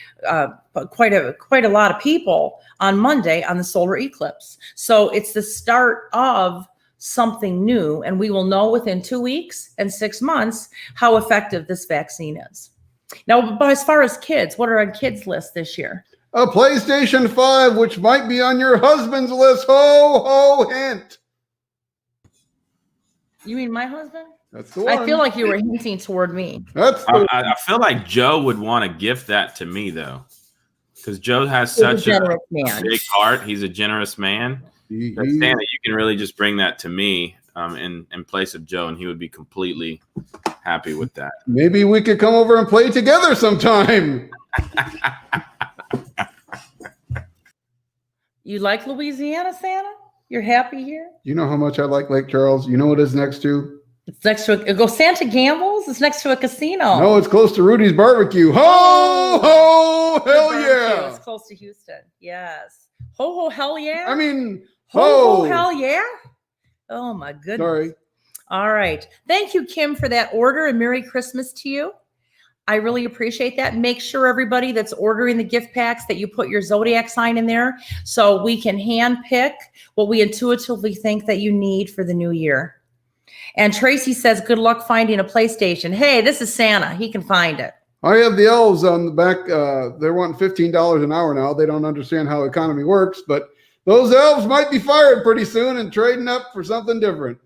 quite a lot of people on Monday on the solar eclipse. So it's the start of something new, and we will know within 2 weeks and 6 months how effective this vaccine is. Now, but as far as kids, what are on kids' list this year? A PlayStation 5, which might be on your husband's list. Ho, ho, hint. You mean my husband? That's the one. I feel like you were hinting toward me. That's the I feel like Joe would want to gift that to me, though, because Joe has such a big heart. He's a generous man. But Santa, you can really just bring that to me in place of Joe, and he would be completely happy with that. Maybe we could come over and play together sometime. You like Louisiana, Santa? You're happy here? You know how much I like Lake Charles. You know what it's next to? It's next to go Santa Gambles. It's next to a casino. No, it's close to Rudy's Barbecue. Ho, ho, hell yeah. It's close to Houston. Yes. Ho, ho, hell yeah. I mean, ho, ho, hell yeah. Oh, my goodness. Sorry. All right. Thank you, Kim, for that order, and Merry Christmas to you. I really appreciate that. Make sure everybody that's ordering the gift packs that you put your zodiac sign in there so we can hand pick what we intuitively think that you need for the new year. And Tracy says, good luck finding a PlayStation. Hey, this is Santa. He can find it. I have the elves on the back. They're wanting $15 an hour now. They don't understand how economy works, but those elves might be fired pretty soon and trading up for something different.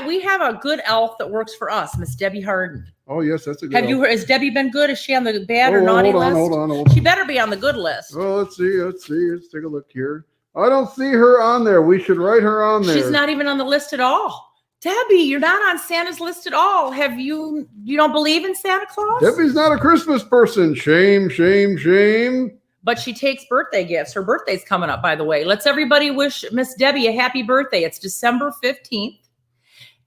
We have a good elf that works for us, Miss Debbie Harden. Oh, yes, that's a good elf. Has Debbie been good? Is she on the bad or naughty list? Hold on. She better be on the good list. Oh, let's see. Let's take a look here. I don't see her on there. We should write her on there. She's not even on the list at all. Debbie, you're not on Santa's list at all. You don't believe in Santa Claus? Debbie's not a Christmas person. Shame, shame, shame. But she takes birthday gifts. Her birthday's coming up, by the way. Let's everybody wish Miss Debbie a happy birthday. It's December 15th.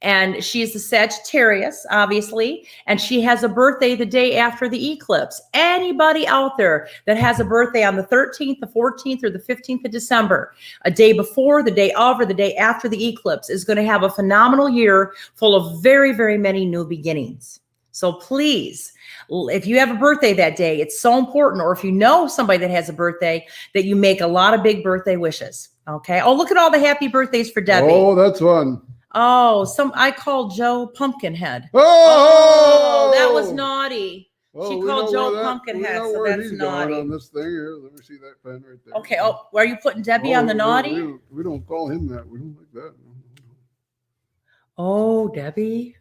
And she's a Sagittarius, obviously, and she has a birthday the day after the eclipse. Anybody out there that has a birthday on the 13th, the 14th, or the 15th of December, a day before, the day of, or the day after the eclipse is going to have a phenomenal year full of very, very many new beginnings. So please, if you have a birthday that day, it's so important, or if you know somebody that has a birthday, that you make a lot of big birthday wishes. Okay. Oh, look at all the happy birthdays for Debbie. Oh, that's fun. Oh, I called Joe Pumpkinhead. Oh, that was naughty. Well, she called Joe Pumpkinhead, so that's naughty. On this thing here. Let me see that pen right there. Okay. Oh, are you putting Debbie on the naughty? We don't call him that. We don't like that. Oh, Debbie.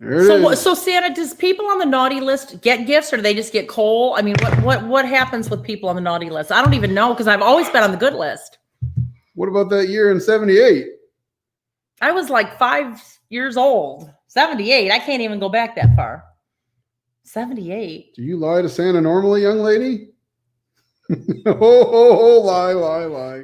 So Santa, does people on the naughty list get gifts, or do they just get coal? I mean, what happens with people on the naughty list? I don't even know, because I've always been on the good list. What about that year in 78? I was like 5 years old. 78. I can't even go back that far. 78. Do you lie to Santa normally, young lady? Lie.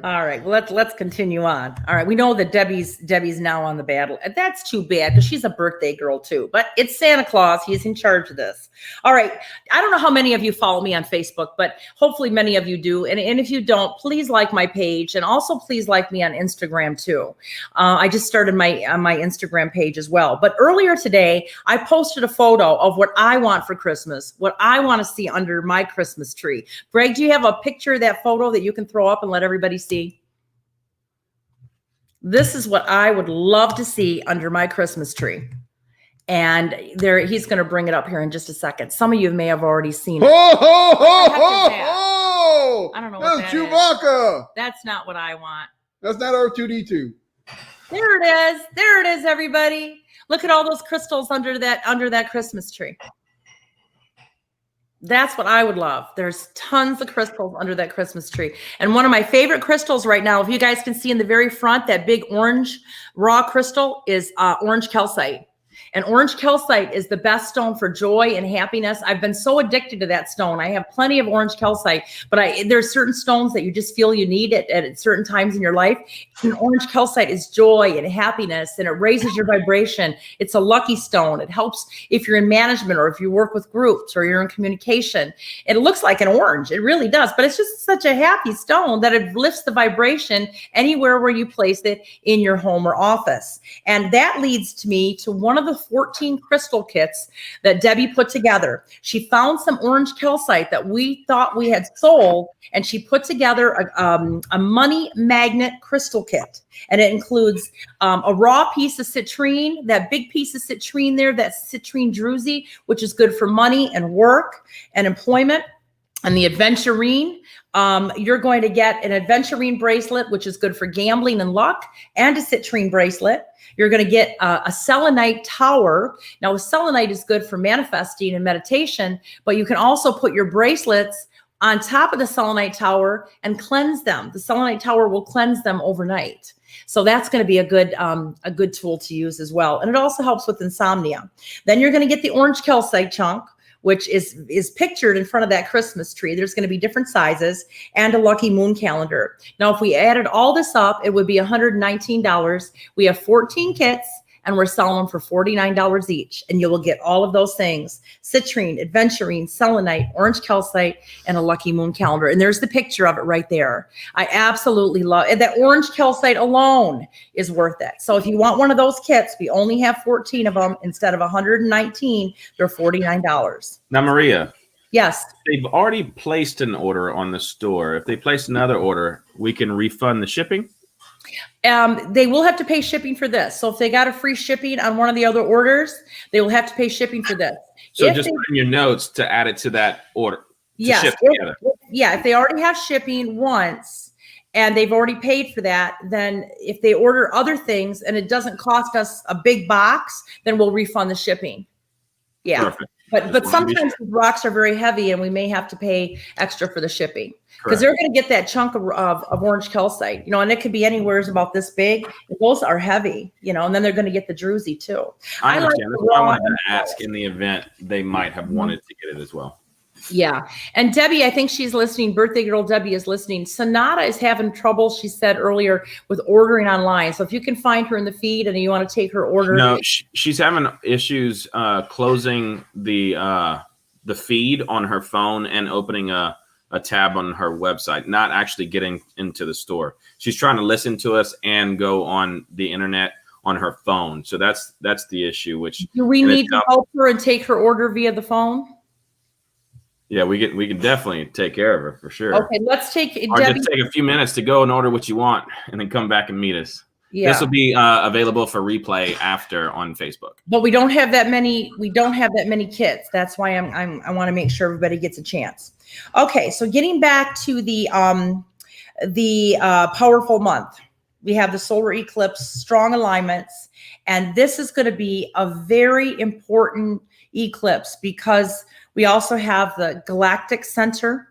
All right, well, let's continue on. All right, we know that Debbie's now on the battle. That's too bad, because she's a birthday girl too. But it's Santa Claus. He's in charge of this. All right, I don't know how many of you follow me on Facebook, but hopefully many of you do. And if you don't, please like my page, and also please like me on Instagram too. I just started my Instagram page as well. But earlier today, I posted a photo of what I want for Christmas, what I want to see under my Christmas tree. Greg, do you have a picture of that photo that you can throw up and let everybody see? This is what I would love to see under my Christmas tree. And he's going to bring it up here in just a second. Some of you may have already seen it. I don't know what that's that Chewbacca. Is. That's not what I want. That's not R2D2. There it is. There it is, everybody. Look at all those crystals under that Christmas tree. That's what I would love. There's tons of crystals under that Christmas tree. And one of my favorite crystals right now, if you guys can see in the very front, that big orange raw crystal is orange calcite. And orange calcite is the best stone for joy and happiness. I've been so addicted to that stone. I have plenty of orange calcite, but there's certain stones that you just feel you need it at certain times in your life. And orange calcite is joy and happiness, and it raises your vibration. It's a lucky stone. It helps if you're in management, or if you work with groups, or you're in communication. And it looks like an orange. It really does, but it's just such a happy stone that it lifts the vibration anywhere where you place it in your home or office. And that leads to me to one of the the 14 crystal kits that Debbie put together. She found some orange calcite that we thought we had sold, and she put together a money magnet crystal kit. And it includes a raw piece of citrine, that big piece of citrine there, that citrine druzy, which is good for money and work and employment. And the aventurine, you're going to get an aventurine bracelet, which is good for gambling and luck, and a citrine bracelet. You're going to get a selenite tower. Now, a selenite is good for manifesting and meditation, but you can also put your bracelets on top of the selenite tower and cleanse them. The selenite tower will cleanse them overnight. So that's going to be a good tool to use as well. And it also helps with insomnia. Then you're going to get the orange calcite chunk, which is pictured in front of that Christmas tree. There's going to be different sizes, and a lucky moon calendar. Now, if we added all this up, it would be $119. We have 14 kits, and we're selling them for $49 each. And you will get all of those things: citrine, aventurine, selenite, orange calcite, and a lucky moon calendar. And there's the picture of it right there. I absolutely love it. That orange calcite alone is worth it. So if you want one of those kits, we only have 14 of them instead of 119. They're $49. Now, Maria. Yes. They've already placed an order on the store. If they place another order, we can refund the shipping? They will have to pay shipping for this. So if they got a free shipping on one of the other orders, they will have to pay shipping for this. So just put in your notes to add it to that order. Yes. If they already have shipping once and they've already paid for that, then if they order other things and it doesn't cost us a big box, then we'll refund the shipping. Yeah. Perfect. But sometimes the rocks are very heavy and we may have to pay extra for the shipping, because they're going to get that chunk of orange calcite, and it could be anywhere about this big. Those are heavy, and then they're going to get the druzy too. I understand. That's why I wanted to ask in the event they might have wanted to get it as well. Yeah. And Debbie, I think she's listening. Birthday girl Debbie is listening. Sonata is having trouble, she said earlier, with ordering online. So if you can find her in the feed and you want to take her order. No, she's having issues closing the feed on her phone and opening a tab on her website, not actually getting into the store. She's trying to listen to us and go on the internet on her phone. So that's the issue. Which do we need to help her and take her order via the phone? Yeah, we can definitely take care of her for sure. Okay, let's take or Debbie. just take a few minutes to go and order what you want, and then come back and meet us. Yeah. This will be available for replay after on Facebook. But we don't have that many. We don't have that many kits. That's why I want to make sure everybody gets a chance. Okay, so getting back to the powerful month, we have the solar eclipse, strong alignments, and this is going to be a very important eclipse because we also have the galactic center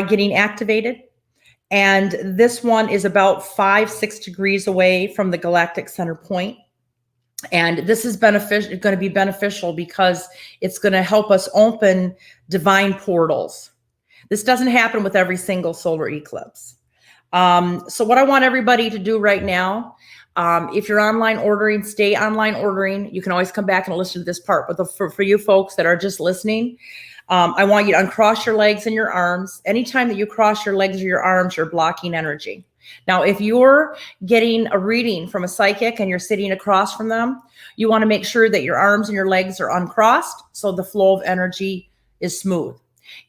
getting activated. And this one is about 5-6 degrees away from the galactic center point. And this is going to be beneficial because it's going to help us open divine portals. This doesn't happen with every single solar eclipse. So what I want everybody to do right now, if you're online ordering, stay online ordering. You can always come back and listen to this part. But for you folks that are just listening, I want you to uncross your legs and your arms. Anytime that you cross your legs or your arms, you're blocking energy. Now, if you're getting a reading from a psychic and you're sitting across from them, you want to make sure that your arms and your legs are uncrossed so the flow of energy is smooth.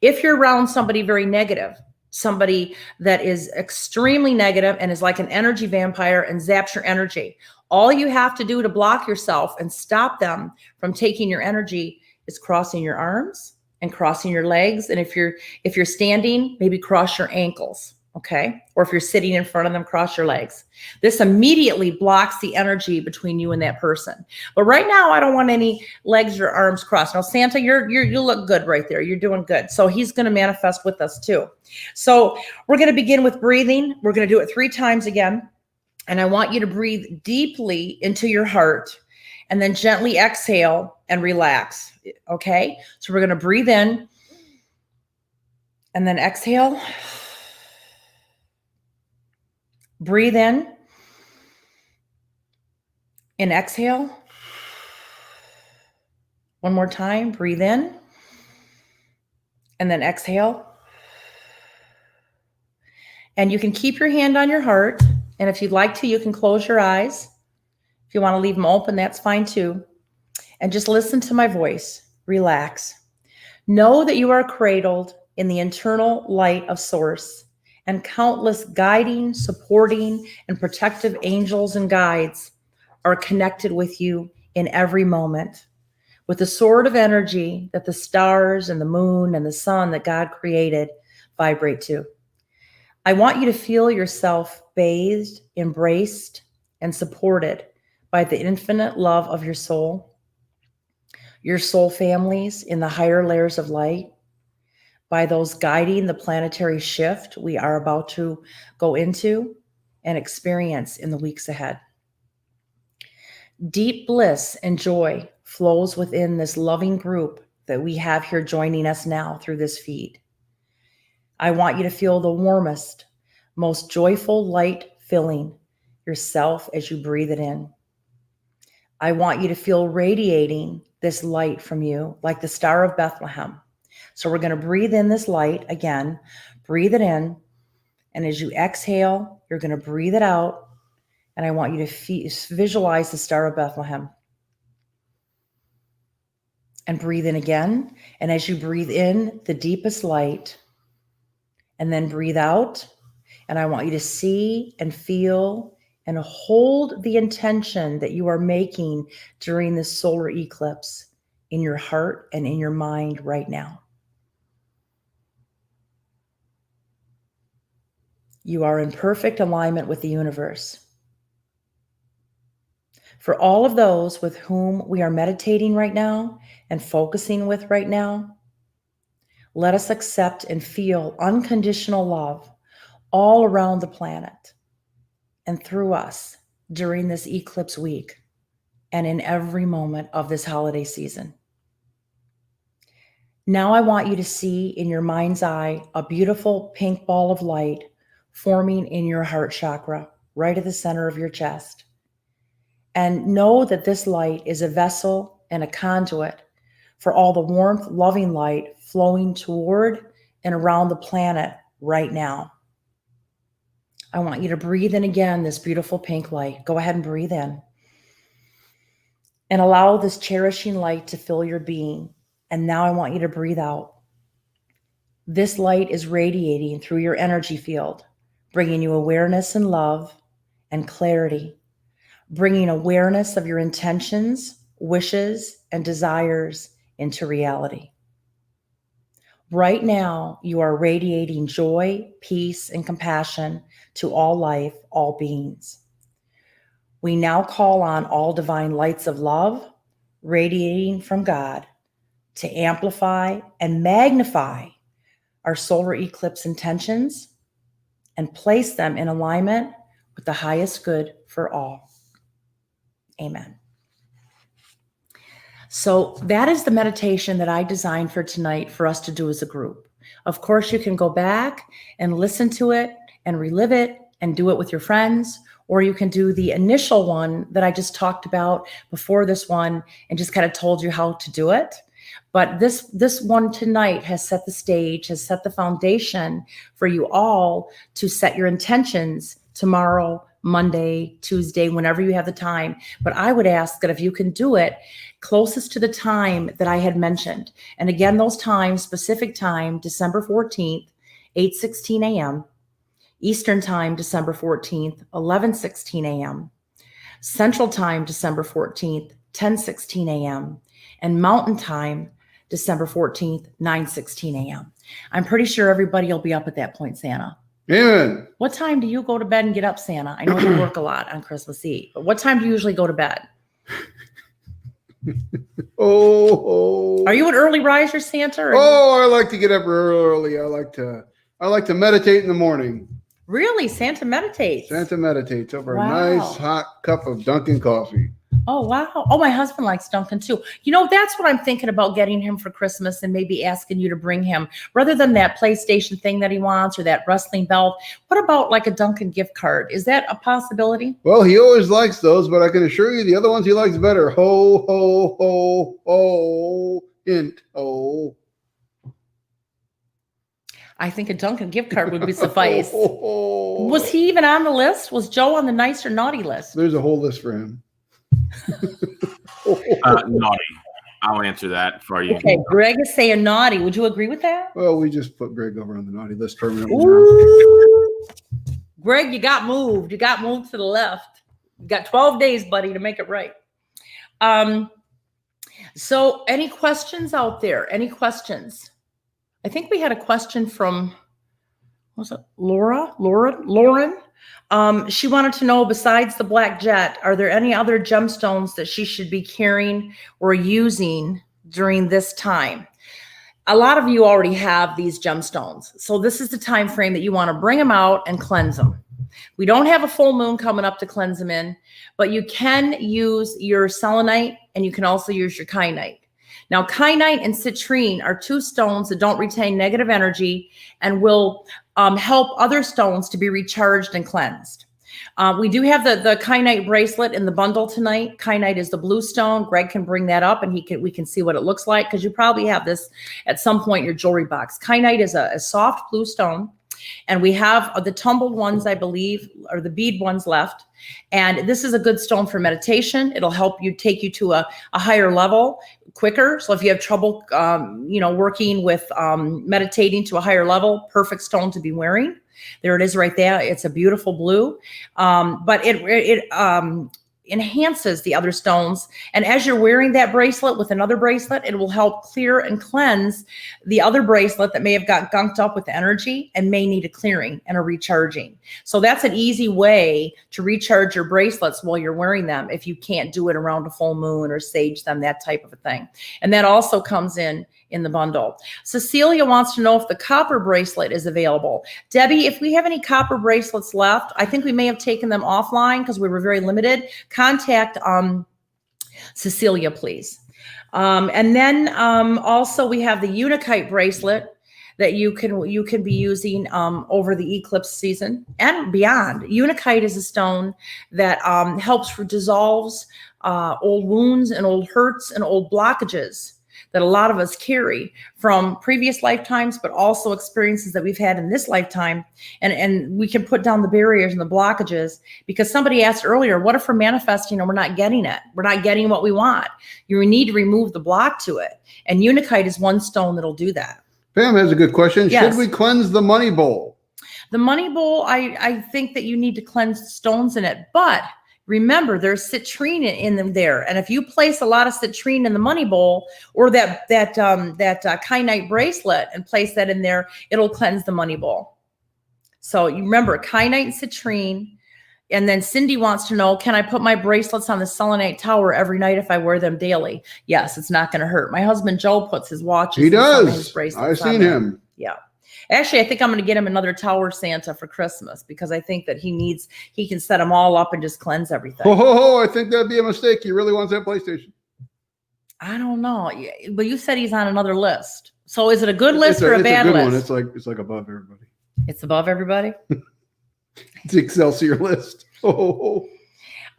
If you're around somebody very negative, somebody that is extremely negative and is like an energy vampire and zaps your energy, all you have to do to block yourself and stop them from taking your energy is crossing your arms and crossing your legs. And if you're standing, maybe cross your ankles, okay? Or if you're sitting in front of them, cross your legs. This immediately blocks the energy between you and that person. But right now, I don't want any legs or arms crossed. Now, Santa, you look good right there. You're doing good. So he's going to manifest with us too. So we're going to begin with breathing. We're going to do it 3 times again. And I want you to breathe deeply into your heart and then gently exhale and relax. Okay? So we're going to breathe in and then exhale. Breathe in and exhale. One more time. Breathe in and then exhale. And you can keep your hand on your heart. And if you'd like to, you can close your eyes. If you want to leave them open, that's fine too. and just listen to my voice. Relax. Know that you are cradled in the internal light of Source, and countless guiding, supporting, and protective angels and guides are connected with you in every moment, with the sword of energy that the stars and the moon and the sun that God created vibrate to. I want you to feel yourself bathed, embraced, and supported by the infinite love of your soul families in the higher layers of light, by those guiding the planetary shift we are about to go into and experience in the weeks ahead. Deep bliss and joy flows within this loving group that we have here joining us now through this feed. I want you to feel the warmest, most joyful light filling yourself as you breathe it in. I want you to feel radiating this light from you like the Star of Bethlehem. So we're going to breathe in this light again, breathe it in. And as you exhale, you're going to breathe it out. And I want you to visualize the Star of Bethlehem. And breathe in again. And as you breathe in the deepest light, and then breathe out. And I want you to see and feel and hold the intention that you are making during this solar eclipse in your heart and in your mind right now. You are in perfect alignment with the universe. For all of those with whom we are meditating right now and focusing with right now, let us accept and feel unconditional love all around the planet and through us during this eclipse week and in every moment of this holiday season. Now I want you to see in your mind's eye a beautiful pink ball of light forming in your heart chakra, right at the center of your chest. And know that this light is a vessel and a conduit for all the warmth, loving light flowing toward and around the planet right now. I want you to breathe in again this beautiful pink light. Go ahead and breathe in. And allow this cherishing light to fill your being. And now I want you to breathe out. This light is radiating through your energy field, bringing you awareness and love and clarity, bringing awareness of your intentions, wishes, and desires into reality. Right now, you are radiating joy, peace, and compassion to all life, all beings. We now call on all divine lights of love radiating from God to amplify and magnify our solar eclipse intentions and place them in alignment with the highest good for all. Amen. So that is the meditation that I designed for tonight for us to do as a group. Of course, you can go back and listen to it and relive it and do it with your friends, or you can do the initial one that I just talked about before this one and just kind of told you how to do it. But this one tonight has set the stage, has set the foundation for you all to set your intentions tomorrow, Monday, Tuesday, whenever you have the time. But I would ask that if you can do it closest to the time that I had mentioned. And again, those times, specific time, December 14th, 8:16 a.m., Eastern time, December 14th, 11:16 a.m., Central time, December 14th, 10:16 a.m., and Mountain time, December 14th, 9:16 a.m. I'm pretty sure everybody will be up at that point, Santa. Amen. What time do you go to bed and get up, Santa? I know you work a lot on Christmas Eve, but what time do you usually go to bed? Are you an early riser, Santa? I like to get up early. I like to meditate in the morning. Really? Santa meditates? Santa meditates over a nice hot cup of Dunkin' coffee. Oh, wow. Oh, my husband likes Dunkin' too. You know, that's what I'm thinking about getting him for Christmas and maybe asking you to bring him, rather than that PlayStation thing that he wants or that wrestling belt. What about like a Dunkin' gift card? Is that a possibility? Well, he always likes those, but I can assure you the other ones he likes better. Ho, ho, ho, ho, hint, ho. I think a Dunkin' gift card would be suffice. Was he even on the list? Was Joe on the nice or naughty list? There's a whole list for him. Naughty. I'll answer that for you. Okay, Greg is saying naughty. Would you agree with that? Well, we just put Greg over on the naughty list permanently. Ooh. Greg, you got moved. You got moved to the left. You got 12 days, buddy, to make it right. So any questions out there? Any questions? I think we had a question from, what was it, Lauren? She wanted to know, besides the black jet, are there any other gemstones that she should be carrying or using during this time? A lot of you already have these gemstones. So this is the time frame that you want to bring them out and cleanse them. We don't have a full moon coming up to cleanse them in, but you can use your selenite and you can also use your kyanite. Now, kyanite and citrine are two stones that don't retain negative energy and will help other stones to be recharged and cleansed. We do have the Kyanite bracelet in the bundle tonight. Kyanite is the blue stone. Greg can bring that up and we can see what it looks like, because you probably have this at some point in your jewelry box. Kyanite is a soft blue stone. And we have the tumbled ones, I believe, or the bead ones left. And this is a good stone for meditation. It'll help you take you to a higher level quicker. So if you have trouble, working with meditating to a higher level, perfect stone to be wearing. There it is right there. It's a beautiful blue, but it enhances the other stones. And as you're wearing that bracelet with another bracelet, it will help clear and cleanse the other bracelet that may have got gunked up with energy and may need a clearing and a recharging. So that's an easy way to recharge your bracelets while you're wearing them, if you can't do it around a full moon or sage them, that type of a thing. And that also comes in the bundle. Cecilia wants to know if the copper bracelet is available. Debbie, if we have any copper bracelets left, I think we may have taken them offline because we were very limited. Contact Cecilia, please. And then also we have the Unikite bracelet that you can be using over the eclipse season and beyond. Unikite is a stone that helps dissolves old wounds and old hurts and old blockages that a lot of us carry from previous lifetimes, but also experiences that we've had in this lifetime. And we can put down the barriers and the blockages, because somebody asked earlier, what if we're manifesting and we're not getting it? We're not getting what we want. You need to remove the block to it. And Unikite is one stone that'll do that. Pam has a good question. Yes. Should we cleanse the money bowl? The money bowl, I think that you need to cleanse stones in it, but remember, there's citrine in them there. And if you place a lot of citrine in the money bowl or that kyanite bracelet and place that in there, it'll cleanse the money bowl. So you remember kyanite and citrine. And then Cindy wants to know, can I put my bracelets on the selenite tower every night if I wear them daily? Yes, it's not going to hurt. My husband Joe puts his watches. He does. His bracelets I've seen him. Yeah. Actually, I think I'm going to get him another tower Santa for Christmas, because I think that he can set them all up and just cleanse everything. Oh, I think that'd be a mistake. He really wants that PlayStation. I don't know, but you said he's on another list. So is it a good list or a bad list? It's a good one. It's like above everybody. It's above everybody. It's the Excelsior list. Oh.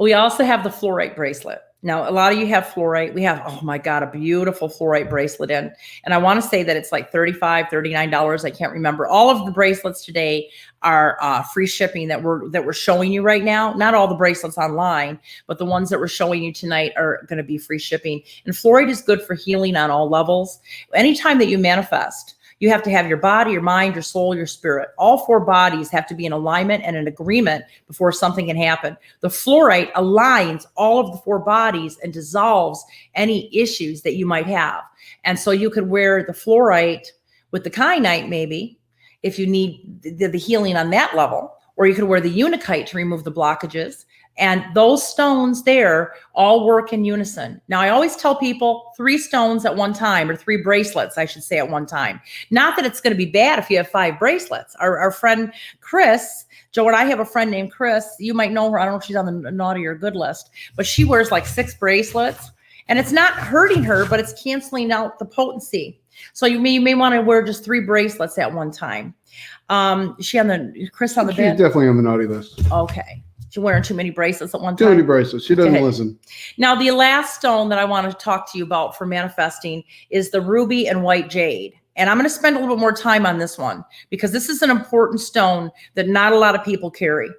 We also have the fluorite bracelet. Now, a lot of you have fluorite. We have, oh my God, a beautiful fluorite bracelet in. And I want to say that it's like $35, $39. I can't remember. All of the bracelets today are free shipping that we're showing you right now. Not all the bracelets online, but the ones that we're showing you tonight are going to be free shipping. And fluorite is good for healing on all levels. Anytime that you manifest, you have to have your body, your mind, your soul, your spirit. All four bodies have to be in alignment and in agreement before something can happen. The fluorite aligns all of the four bodies and dissolves any issues that you might have. And so you could wear the fluorite with the kyanite maybe if you need the healing on that level, or you could wear the Unikite to remove the blockages. And those stones there all work in unison. Now, I always tell people 3 stones at one time, or 3 bracelets, I should say, at one time. Not that it's going to be bad if you have 5 bracelets. Our friend Chris, Joe and I have a friend named Chris. You might know her. I don't know if she's on the naughty or good list, but she wears like 6 bracelets. And it's not hurting her, but it's canceling out the potency. So you may want to wear just 3 bracelets at one time. Is she on the Chris on the bed? She's definitely on the naughty list. Okay. She's wearing too many bracelets at one time. Too many bracelets. She doesn't listen. Now, the last stone that I want to talk to you about for manifesting is the ruby and white jade. And I'm going to spend a little bit more time on this one, because this is an important stone that not a lot of people carry.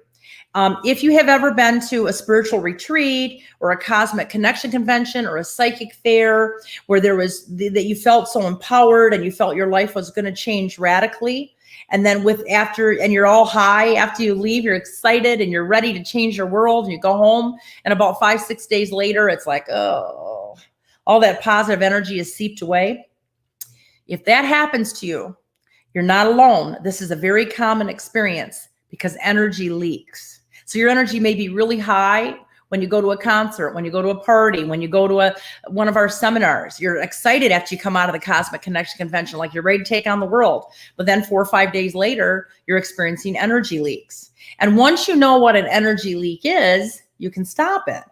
If you have ever been to a spiritual retreat or a cosmic connection convention or a psychic fair where that you felt so empowered and you felt your life was going to change radically, and then and you're all high after you leave, you're excited and you're ready to change your world, and you go home, and about 5-6 days later, it's like, oh, all that positive energy is seeped away. If that happens to you, you're not alone. This is a very common experience because energy leaks. So your energy may be really high when you go to a concert, when you go to a party, when you go to one of our seminars. You're excited after you come out of the Cosmic Connection Convention, like you're ready to take on the world. But then 4 or 5 days later, you're experiencing energy leaks. And once you know what an energy leak is, you can stop it.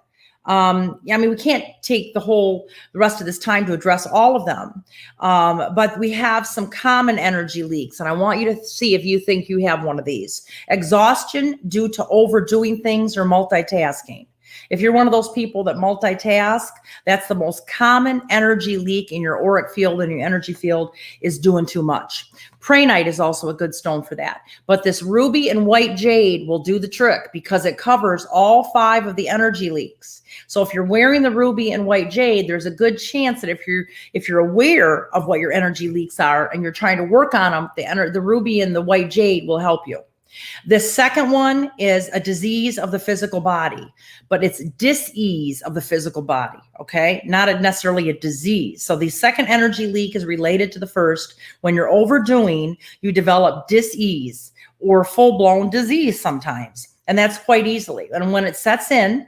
We can't take the rest of this time to address all of them. But we have some common energy leaks, and I want you to see if you think you have one of these. Exhaustion due to overdoing things or multitasking. If you're one of those people that multitask, that's the most common energy leak in your auric field and your energy field, is doing too much. Prainite is also a good stone for that. But this ruby and white jade will do the trick because it covers all 5 of the energy leaks. So if you're wearing the ruby and white jade, there's a good chance that if you're aware of what your energy leaks are and you're trying to work on them, the ruby and the white jade will help you. The second one is a disease of the physical body, but it's dis-ease of the physical body, okay? Not necessarily a disease. So the second energy leak is related to the first. When you're overdoing, you develop dis-ease or full-blown disease sometimes, and that's quite easily. And when it sets in,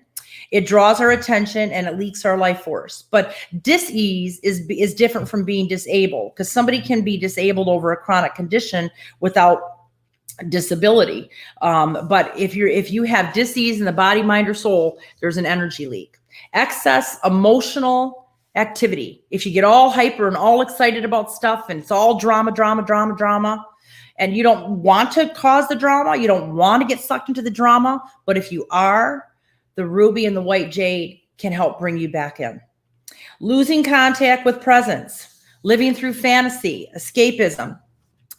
it draws our attention and it leaks our life force. But dis-ease is different from being disabled, because somebody can be disabled over a chronic condition without disability. But if you have dis-ease in the body, mind, or soul, there's an energy leak. Excess emotional activity. If you get all hyper and all excited about stuff and it's all drama, and you don't want to cause the drama, you don't want to get sucked into the drama, but if you are, the ruby and the white jade can help bring you back in. Losing contact with presence, living through fantasy, escapism.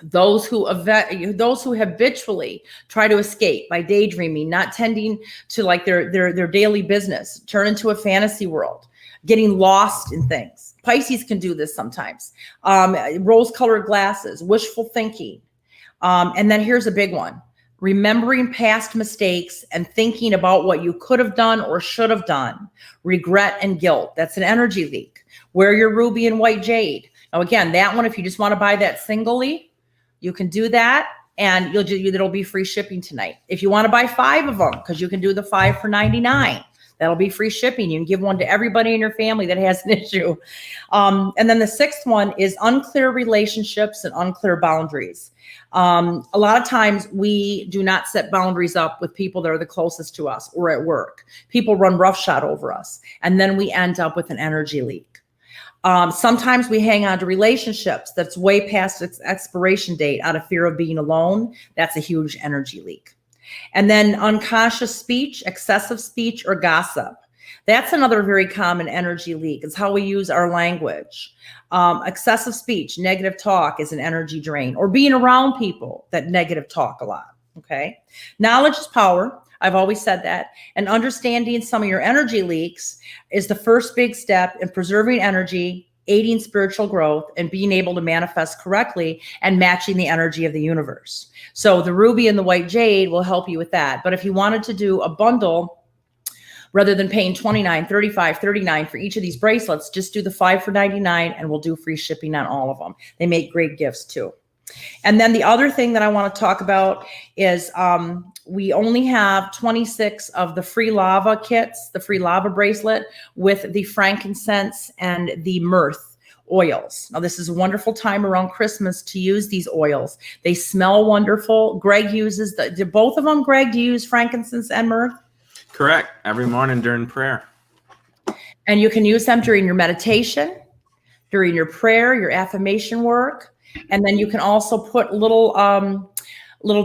Those who habitually try to escape by daydreaming, not tending to like their daily business, turn into a fantasy world, getting lost in things. Pisces can do this sometimes. Rose-colored glasses, wishful thinking. And then here's a big one. Remembering past mistakes and thinking about what you could have done or should have done. Regret and guilt. That's an energy leak. Wear your ruby and white jade. Now, again, that one, if you just want to buy that singly, you can do that, and it'll be free shipping tonight. If you want to buy 5 of them, because you can do the 5 for $99, that'll be free shipping. You can give one to everybody in your family that has an issue. And then the 6th one is unclear relationships and unclear boundaries. A lot of times we do not set boundaries up with people that are the closest to us or at work. People run roughshod over us, and then we end up with an energy leak. Sometimes we hang on to relationships that's way past its expiration date out of fear of being alone. That's a huge energy leak. And then unconscious speech, excessive speech, or gossip. That's another very common energy leak. It's how we use our language. Excessive speech, negative talk is an energy drain, or being around people that negative talk a lot. Okay. Knowledge is power. I've always said that. And understanding some of your energy leaks is the first big step in preserving energy, aiding spiritual growth, and being able to manifest correctly and matching the energy of the universe. So the ruby and the white jade will help you with that. But if you wanted to do a bundle, rather than paying $29, $35, $39 for each of these bracelets, just do the 5 for $99 and we'll do free shipping on all of them. They make great gifts too. And then the other thing that I want to talk about is we only have 26 of the free lava kits, the free lava bracelet with the frankincense and the myrrh oils. Now, this is a wonderful time around Christmas to use these oils. They smell wonderful. Greg uses both of them. Greg, do you use frankincense and myrrh? Correct. Every morning during prayer. And you can use them during your meditation, during your prayer, your affirmation work. And then you can also put little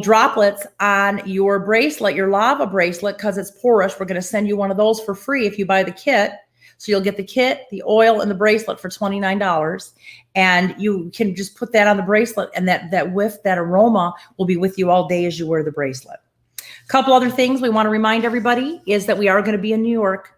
droplets on your bracelet, your lava bracelet, because it's porous. We're going to send you one of those for free if you buy the kit. So you'll get the kit, the oil, and the bracelet for $29. And you can just put that on the bracelet, and that whiff, that aroma will be with you all day as you wear the bracelet. Couple other things we want to remind everybody is that we are going to be in New York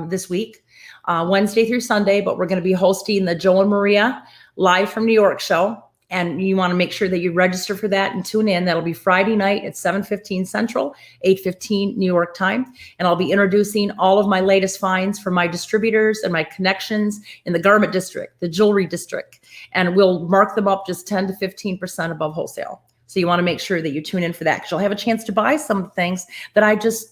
this week, Wednesday through Sunday, but we're going to be hosting the Joe and Maria Live from New York show. And you want to make sure that you register for that and tune in. That'll be Friday night at 7:15 Central, 8:15 New York time. And I'll be introducing all of my latest finds from my distributors and my connections in the garment district, the jewelry district. And we'll mark them up just 10 to 15% above wholesale. So you want to make sure that you tune in for that, because you'll have a chance to buy some things that I just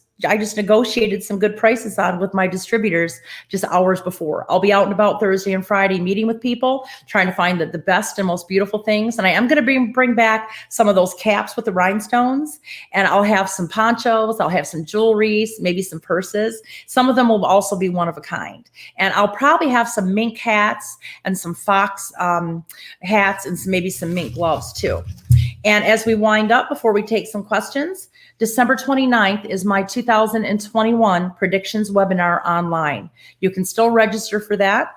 negotiated some good prices on with my distributors just hours before. I'll be out and about Thursday and Friday meeting with people, trying to find the best and most beautiful things. And I am going to bring back some of those caps with the rhinestones, and I'll have some ponchos, I'll have some jewelry, maybe some purses. Some of them will also be one of a kind. And I'll probably have some mink hats and some fox hats and maybe some mink gloves too. And as we wind up, before we take some questions, December 29th is my 2021 predictions webinar online. You can still register for that.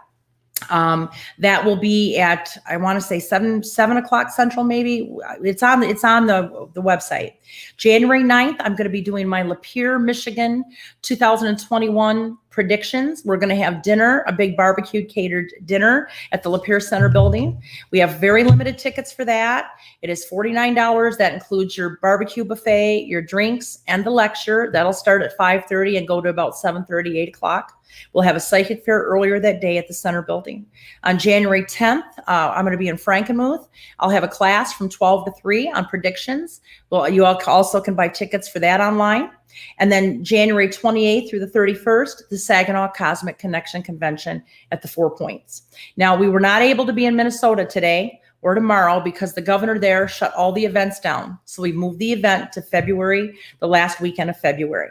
That will be at, I want to say 7 o'clock Central, maybe. It's on the website. January 9th, I'm going to be doing my Lapeer, Michigan 2021 predictions. We're going to have dinner, a big barbecue catered dinner at the Lapeer Center building. We have very limited tickets for that. It is $49. That includes your barbecue buffet, your drinks, and the lecture. That'll start at 5:30 and go to about 7:30, 8 o'clock. We'll have a psychic fair earlier that day at the center building. On January 10th, I'm going to be in Frankenmuth. I'll have a class from 12 to 3 on predictions. Well, you all also can buy tickets for that online. And then January 28th through the 31st, the Saginaw Cosmic Connection Convention at the 4 Points. Now, we were not able to be in Minnesota today or tomorrow because the governor there shut all the events down. So we moved the event to February, the last weekend of February.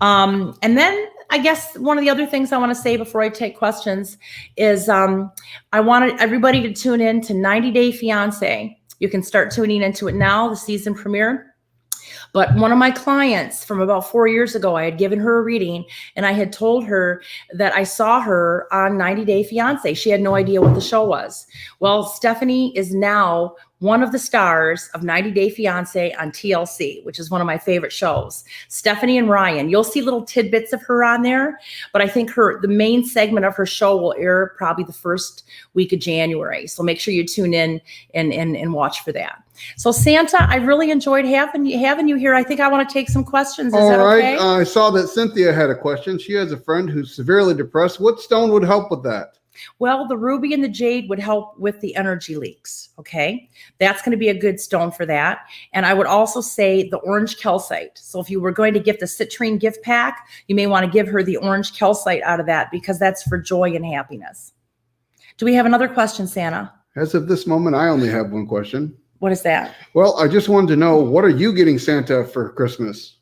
And then I guess one of the other things I want to say before I take questions is I wanted everybody to tune in to 90 Day Fiancé. You can start tuning into it now, the season premiere. But one of my clients from about 4 years ago, I had given her a reading and I had told her that I saw her on 90 Day Fiancé. She had no idea what the show was. Well, Stephanie is now one of the stars of 90 Day Fiancé on TLC, which is one of my favorite shows. Stephanie and Ryan, you'll see little tidbits of her on there, but I think the main segment of her show will air probably the first week of January. So make sure you tune in and watch for that. So Santa, I really enjoyed having you here. I think I want to take some questions. Is that okay? All right. I saw that Cynthia had a question. She has a friend who's severely depressed. What stone would help with that? Well, the ruby and the jade would help with the energy leaks, okay? That's going to be a good stone for that. And I would also say the orange calcite. So if you were going to gift the citrine gift pack, you may want to give her the orange calcite out of that because that's for joy and happiness. Do we have another question, Santa? As of this moment, I only have one question. What is that? Well, I just wanted to know, what are you getting Santa for Christmas?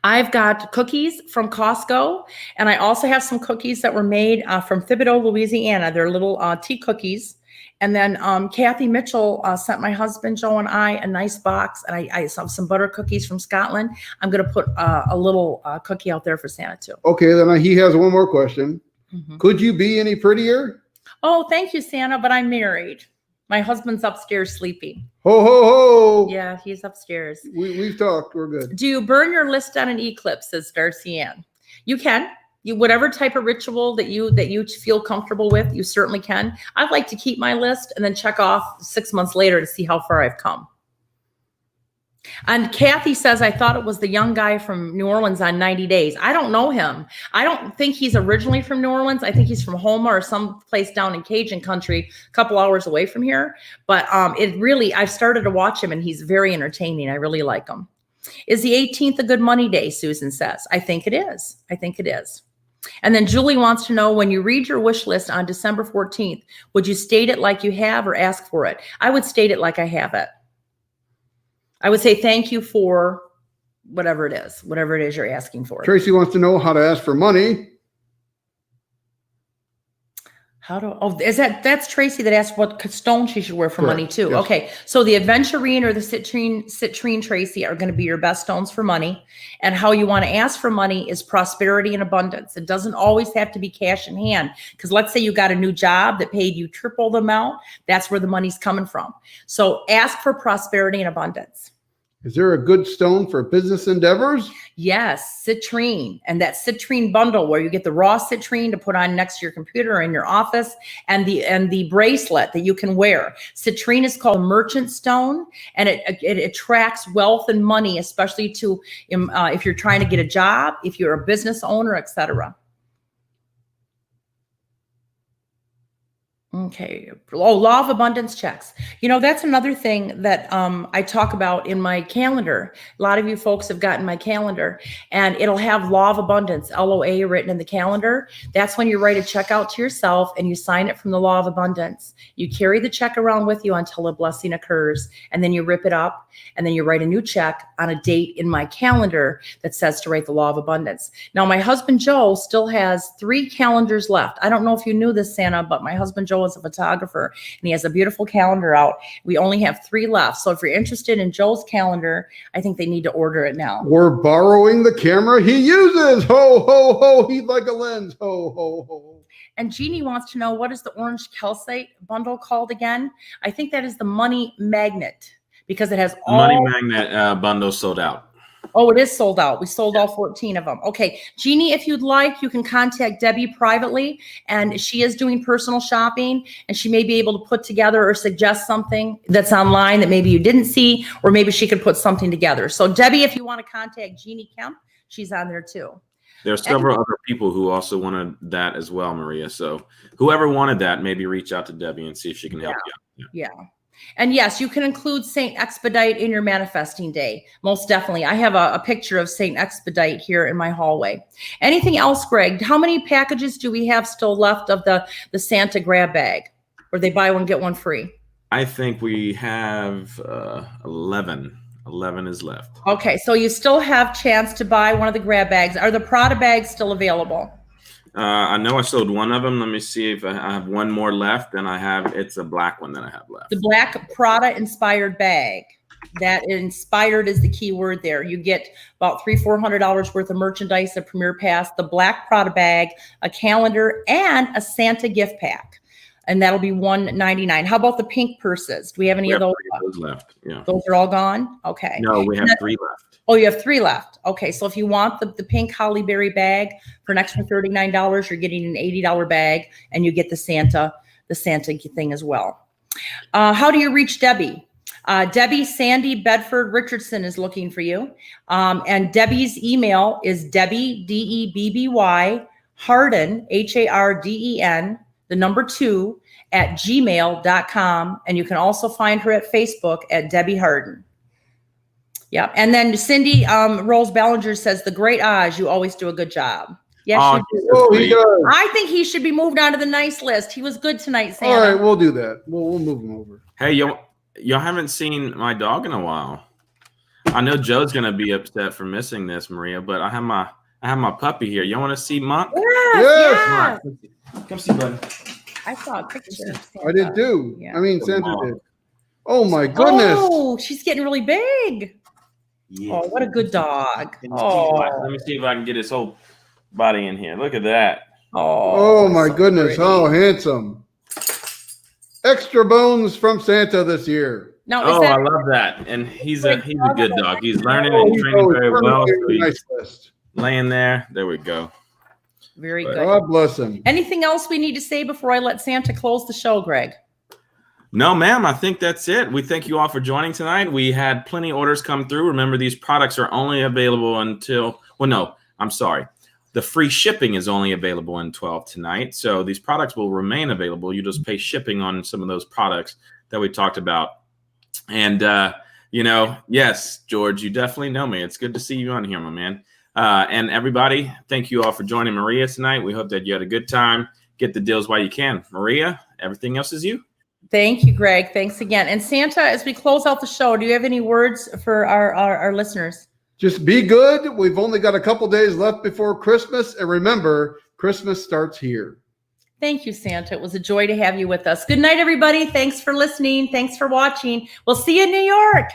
I've got cookies from Costco, and I also have some cookies that were made from Thibodaux, Louisiana. They're little tea cookies. And then Kathy Mitchell sent my husband, Joe, and I a nice box, and I saw some butter cookies from Scotland. I'm going to put a little cookie out there for Santa, too. Okay, then he has one more question. Mm-hmm. Could you be any prettier? Oh, thank you, Santa, but I'm married. My husband's upstairs sleeping. Ho, ho, ho. Yeah, he's upstairs. We've talked. We're good. Do you burn your list on an eclipse, says Darcy Ann? You can. Whatever type of ritual that you feel comfortable with, you certainly can. I'd like to keep my list and then check off 6 months later to see how far I've come. And Kathy says, I thought it was the young guy from New Orleans on 90 Days. I don't know him. I don't think he's originally from New Orleans. I think he's from Houma or some place down in Cajun country, a couple hours away from here. But I've started to watch him and he's very entertaining. I really like him. Is the 18th a good money day, Susan says. I think it is. I think it is. And then Julie wants to know, when you read your wish list on December 14th, would you state it like you have or ask for it? I would state it like I have it. I would say thank you for whatever it is you're asking for. Tracy wants to know how to ask for money. That's Tracy that asked what stone she should wear for money too. Yes. Okay. So the Aventurine or the Citrine Tracy are going to be your best stones for money. And how you want to ask for money is prosperity and abundance. It doesn't always have to be cash in hand. Because let's say you got a new job that paid you triple the amount. That's where the money's coming from. So ask for prosperity and abundance. Is there a good stone for business endeavors? Yes, citrine, and that citrine bundle where you get the raw citrine to put on next to your computer or in your office, and the bracelet that you can wear. Citrine is called merchant stone, and it attracts wealth and money, especially to if you're trying to get a job, if you're a business owner, etc. Okay. Oh, law of abundance checks. You know, that's another thing that I talk about in my calendar. A lot of you folks have gotten my calendar, and it'll have law of abundance, LOA, written in the calendar. That's when you write a check out to yourself and you sign it from the law of abundance. You carry the check around with you until a blessing occurs, and then you rip it up, and then you write a new check on a date in my calendar that says to write the law of abundance. Now, my husband Joe still has 3 calendars left. I don't know if you knew this, Santa, but my husband Joe is a photographer, and he has a beautiful calendar out. We only have 3 left. So if you're interested in Joe's calendar, I think they need to order it now. We're borrowing the camera he uses. Ho, ho, ho. He'd like a lens. Ho, ho, ho. And Jeannie wants to know, what is the orange calcite bundle called again? I think that is the money magnet, because it has all Money magnet bundle sold out. Oh, it is sold out. We sold all 14 of them. Okay. Jeannie, if you'd like, you can contact Debbie privately, and she is doing personal shopping, and she may be able to put together or suggest something that's online that maybe you didn't see, or maybe she could put something together. So Debbie, if you want to contact Jeannie Kemp, she's on there too. There are several other people who also wanted that as well, Maria. So whoever wanted that, maybe reach out to Debbie and see if she can help you. Yeah. And yes, you can include Saint Expedite in your manifesting day. Most definitely. I have a picture of Saint Expedite here in my hallway. Anything else, Greg? How many packages do we have still left of the Santa grab bag, where they buy one, get one free? I think we have 11. 11 is left. Okay, so you still have chance to buy one of the grab bags. Are the Prada bags still available? I know I sold one of them. Let me see if I have one more left. And it's a black one that I have left. The black Prada inspired bag. That inspired is the key word there. You get about $300-400 worth of merchandise, a Premier Pass, the black Prada bag, a calendar, and a Santa gift pack. And that'll be $199. How about the pink purses? Do we have any of those left? Yeah. Those are all gone? Okay. No, we have 3 left. Oh, you have 3 left. Okay, so if you want the pink holly berry bag for an extra $39, you're getting an $80 bag, and you get the Santa thing as well. How do you reach Debbie? Debbie Sandy Bedford Richardson is looking for you. And Debbie's email is Debbie, DEBBY, Harden, HARDEN, the number 2, at gmail.com. And you can also find her at Facebook at Debbie Harden. Yeah. And then Cindy Rose Ballinger says, the great Oz, you always do a good job. Yes, he does. I think he should be moved on to the nice list. He was good tonight, Santa. All right, we'll do that. We'll move him over. Hey, y'all haven't seen my dog in a while. I know Joe's gonna be upset for missing this, Maria, but I have my puppy here. Y'all want to see Monk? Yes. Come see, buddy. I saw a picture. I did too. Yeah. I mean, Santa did. Oh my goodness. Oh, she's getting really big. Yeah. Oh, what a good dog. Let Oh, me see if I can get his whole body in here. Look at that. Oh my so goodness. pretty. How handsome. Extra bones from Santa this year. Now, I love that. And he's a good dog. He's learning and training very well. So he's Nice list. laying there. There we go. Very good. God bless him. Anything else we need to say before I let Santa close the show, Greg? No, ma'am. I think that's it. We thank you all for joining tonight. We had plenty of orders come through. Remember, these products are only available until, well, no, I'm sorry. The free shipping is only available in 12 tonight. So these products will remain available. You just pay shipping on some of those products that we talked about. And, yes, George, you definitely know me. It's good to see you on here, my man. And everybody, thank you all for joining Maria tonight. We hope that you had a good time. Get the deals while you can. Maria, everything else is you. Thank you, Greg. Thanks again. And Santa, as we close out the show, do you have any words for our listeners? Just be good. We've only got a couple days left before Christmas. And remember, Christmas starts here. Thank you, Santa. It was a joy to have you with us. Good night, everybody. Thanks for listening. Thanks for watching. We'll see you in New York.